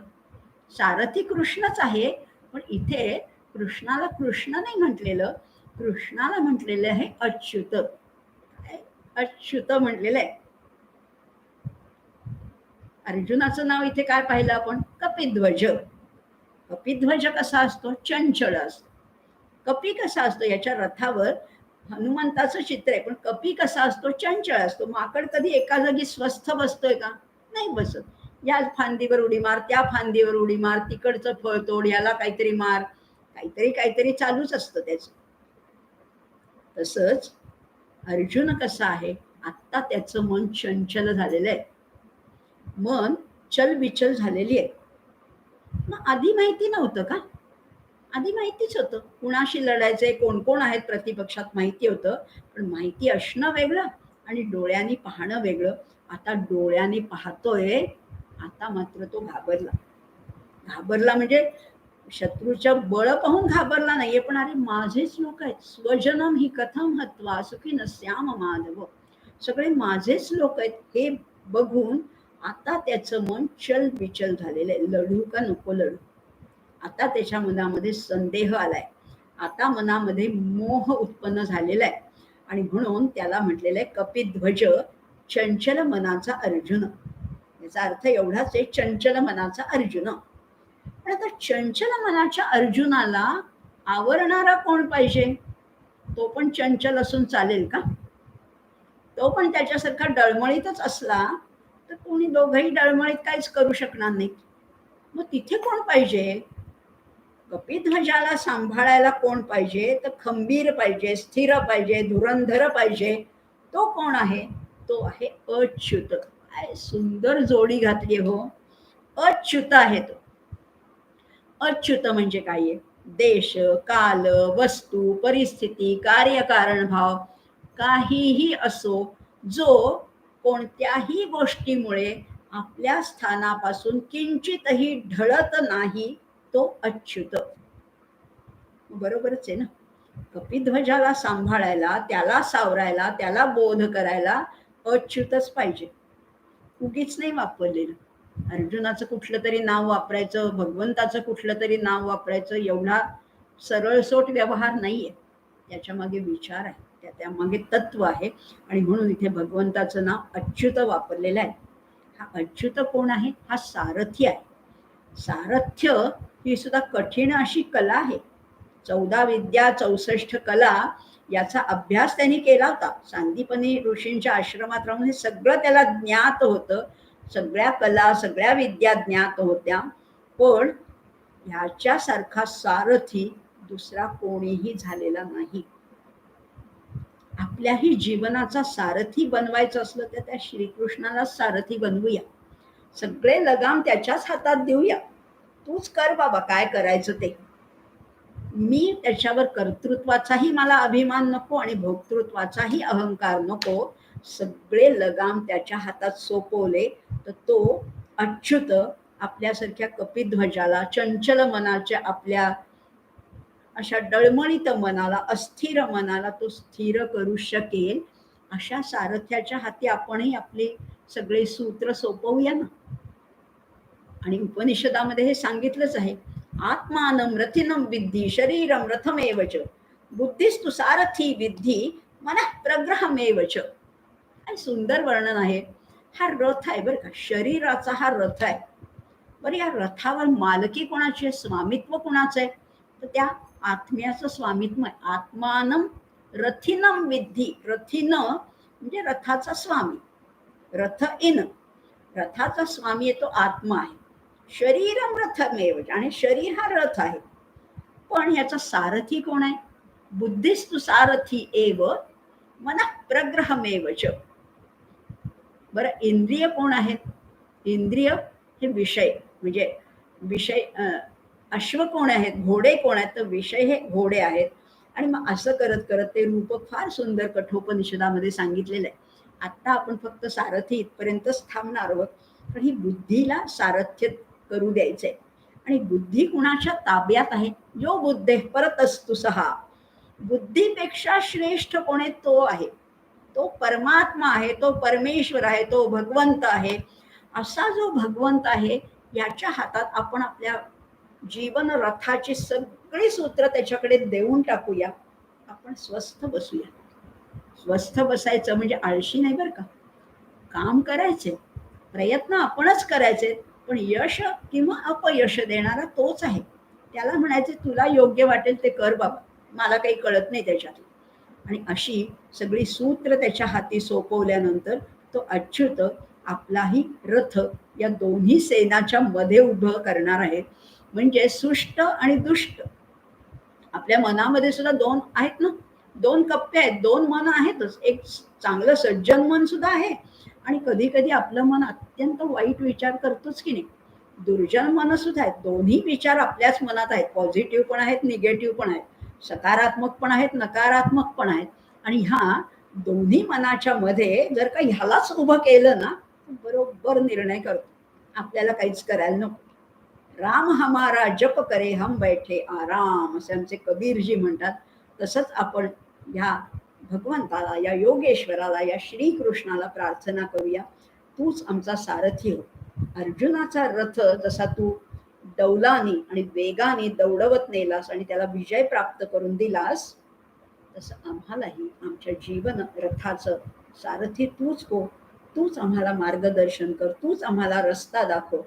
सारथी कृष्णच आहे, पण इथे कृष्णाला कृष्ण नाही म्हटलेलं, कृष्णाला म्हटलेलं आहे अच्युत. अच्युत म्हटलेलं आहे. अर्जुनाचं नाव इथे काय पाहिलं आपण, कपिध्वज. कपिध्वज कसा असतो, चंचल असतो. कपी कसा असतो, याच्या रथावर हनुमंताचं चित्र आहे, पण कपी कसा असतो, चंचल असतो. माकड कधी एका जागी स्वस्थ बसतोय का, नाही बसत. या फांदीवर उडी मार, त्या फांदीवर उडी मार, तिकडचं फळ तोड, याला काहीतरी मार, काहीतरी काहीतरी चालूच असतं त्याचं. तसंच अर्जुन कसा आहे, आत्ता त्याचं मन चंचल झालेलं आहे, मन चलबिचल झालेली आहे. मग आधी माहिती नव्हतं का, आधी माहितीच होतं कुणाशी लढायचंय, कोण कोण आहेत प्रतिपक्षात माहिती होतं. पण माहिती असणं वेगळं आणि डोळ्यांनी पाहणं वेगळं. आता डोळ्यांनी पाहतोय, आता मात्र तो घाबरला. घाबरला म्हणजे शत्रूचं बळ पाहून घाबरला नाहीये, पण अरे माझेच लोक आहेत, स्वजनम ही कथम हत्वा सुखी नस्याम माधव, सगळे माझेच लोक आहेत हे बघून आता त्याचं मन चल बिचल झालेलं आहे. लढू का नको लढू, आता त्याच्या मनामध्ये संदेह आलाय, आता मनामध्ये मोह उत्पन्न झालेला आहे. आणि म्हणून त्याला म्हटलेलं आहे कपिध्वज चंचल मनाचा अर्जुन. याचा अर्थ एवढाच आहे, चंचल मनाचा अर्जुन. पण आता चंचल मनाच्या अर्जुनाला आवरणारा कोण पाहिजे. तो पण चंचल असून चालेल का, तो पण त्याच्यासारखा डळमळीतच असला तर कोणी दोघंही डळमळीत काहीच करू शकणार नाही. मग तिथे कोण पाहिजे. कपिध्वजाला सांभाळायला कोण पाहिजे, तर खंबीर पाहिजे, स्थिर पाहिजे, धुरंधर पाहिजे. तो कोण आहे, तो आहे अच्युत. काय सुंदर जोडी घातली हो, अच्युत आहे तो. अच्युत म्हणजे काय आहे, देश काल वस्तू परिस्थिती कार्यकारण भाव काहीही असो, जो कोणत्याही गोष्टीमुळे आपल्या स्थानापासून किंचितही ढळत नाही, तो अच्युत. बरोबरच आहे ना. कपिध्वजाला सांभाळायला, त्याला सावरायला, त्याला बोध करायला अच्युतच पाहिजे, उगीच नाही वापरलेलं. अर्जुनाचं कुठलं तरी नाव वापरायचं, भगवंताचं कुठलं तरी नाव वापरायचं, एवढा सरळसोट व्यवहार नाहीये. त्याच्या मागे विचार आहे, त्यामागे तत्व आहे. आणि म्हणून इथे भगवंताचं नाव अच्युत वापरलेलं आहे. हा अच्युत कोण आहे, हा सारथी आहे. सारथ्य ही सुद्धा कठीण अशी कला आहे. 14 विद्या 64 कला याचा अभ्यास त्यांनी केला होता. सांदीपनी ऋषींच्या आश्रमात राहून हे सगळं त्याला ज्ञात होतं. सगळ्या कला सगळ्या विद्या ज्ञात होत्या. पण ह्याच्यासारखा सारथी दुसरा कोणीही झालेला नाही. आपल्याही जीवनाचा सारथी बनवायचं असलं तर त्या श्रीकृष्णाला सारथी बनवूया, सगळे लगाम त्याच्याच हातात देऊया. तूच कर बाबा काय करायचं ते, मी त्याच्यावर कर्तृत्वाचाही मला अभिमान नको आणि भोक्तृत्वाचाही अहंकार नको. सगळे लगाम त्याच्या हातात सोपवले तर तो अच्युत आपल्यासारख्या कपिध्वजाला, चंचल मनाच्या, आपल्या अशा डळमळीत मनाला, अस्थिर मनाला तो स्थिर करू शकेल. अशा सारथ्याच्या हाती आपणही आपले सगळे सूत्र सोपवूया ना. आणि उपनिषदामध्ये हे सांगितलंच आहे, आत्मानं रथिनं विद्धी शरीरं रथमेव च, बुद्धिस्तु सारथी विद्धी मनः प्रग्रहमेव च. काय सुंदर वर्णन आहे. हा रथ आहे बरं का, शरीराचा हा रथ आहे. बरं, या रथावर मालकी कोणाची आहे, स्वामित्व कोणाचं आहे? तर त्या आत्म्याचं स्वामित्व आहे. आत्मानं रथिनं विद्धी. रथिनं म्हणजे रथाचा स्वामी, रथ इन, रथाचा स्वामी आहे तो आत्मा आहे. शरीरम रथमेव, आणि शरीर हा रथ आहे. पण याचा सारथी कोण आहे? बुद्धिस्तु सारथी एव मन प्रग्रहमेव च. बरं, इंद्रिय कोण आहेत? इंद्रिय हे विषय, म्हणजे विषय अश्व कोण आहेत, घोडे कोण आहेत? तर विषय हे घोडे आहेत. आणि मग असं करत करत ते रूप फार सुंदर कठोपनिषदामध्ये सांगितलेलं आहे. आता आपण फक्त सारथी इथपर्यंतच थांबणार आहोत. पण ही बुद्धीला सारथ्य करू द्यायचंय. आणि बुद्धी कुणाच्या ताब्यात आहे? जो बुद्धे परतस्तु सहा. बुद्धीपेक्षा श्रेष्ठ कोण आहे? तो आहे, तो परमात्मा आहे, तो परमेश्वर आहे, तो भगवंत आहे. असा जो भगवंत आहे, याच्या हातात आपण आपल्या जीवन रथाची सगळी सूत्र त्याच्याकडे देऊन टाकूया. आपण स्वस्थ बसूया. स्वस्थ बसायचं म्हणजे आळशी नाही बरं का, काम करायचे, प्रयत्न आपणच करायचे. पण यश किंवा अपयश देणारा तोच आहे. त्याला म्हणायचे तुला योग्य वाटेल ते कर बाबा, मला काही कळत नाही त्याच्यात. आणि अशी सगळी सूत्र त्याच्या हाती सोपवल्यानंतर तो अच्युत आपलाही रथ या दोन्ही सेनाच्या मध्ये उभं करणार आहे. म्हणजे सुष्ट आणि दुष्ट. आपल्या मनामध्ये सुद्धा दोन आहेत ना, दोन कप्पे आहेत, दोन मन आहेतच. एक चांगलं सज्जन मन सुद्धा आहे, आणि कधी कधी आपलं मन अत्यंत वाईट विचार करतोच की नाही. दुर्जन मन सुद्धा आहेत. दोन्ही विचार आपल्याच मनात आहेत. पॉझिटिव्ह पण आहेत, निगेटिव्ह पण आहेत, सकारात्मक पण आहेत, नकारात्मक पण आहेत. आणि ह्या दोन्ही मनाच्या मध्ये जर का ह्यालाच उभं केलं ना, बरोबर निर्णय करतो. आपल्याला काहीच करायला नको. राम हमारा जप करे हम बैठे आराम, असे आमचे कबीरजी म्हणतात. तसंच आपण ह्या भगवंताला, या योगेश्वराला, या श्रीकृष्णाला प्रार्थना करूया, तूच आमचा सारथी हो. अर्जुनाचा रथ जसा तू डौलानी आणि वेगाने दौडवत नेलास आणि त्याला विजय प्राप्त करून दिलास, तसं आम्हालाही आमच्या जीवन रथाचं सारथी तूच हो. तूच आम्हाला मार्गदर्शन कर, तूच आम्हाला रस्ता दाखव,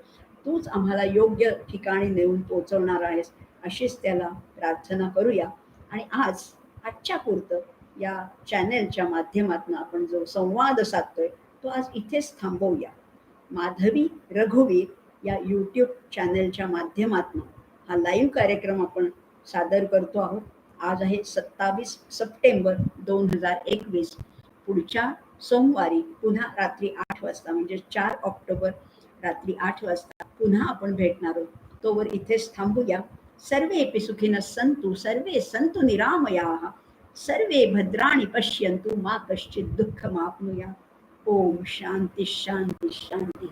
तूच आम्हाला योग्य ठिकाणी नेऊन पोचवणार आहेस. अशीच त्याला प्रार्थना करूया. आणि आजच्या पुरतं या चॅनेलच्या माध्यमातून आपण जो संवाद साधतोय तो आज इथेच थांबवूया. माधवी रघुवीर या यूट्यूब चॅनेलच्या माध्यमातून हा लाईव्ह कार्यक्रम आपण सादर करतो आहोत. आज आहे 27 सप्टेंबर 2021. पुढच्या सोमवारी पुन्हा रात्री 8 वाजता, म्हणजे 4 ऑक्टोबर रात्री 8 वाजता पुन्हा आपण भेटणार आहोत. तोवर इथेच थांबूया. सर्वेपि सुखिनः सन्तु, सर्वे सन्तु निरामयाः, सर्वे भद्राणि पश्यन्तु, मा कश्चित् दुःखमाप्नुयात्. ओम शांती शांती शांती.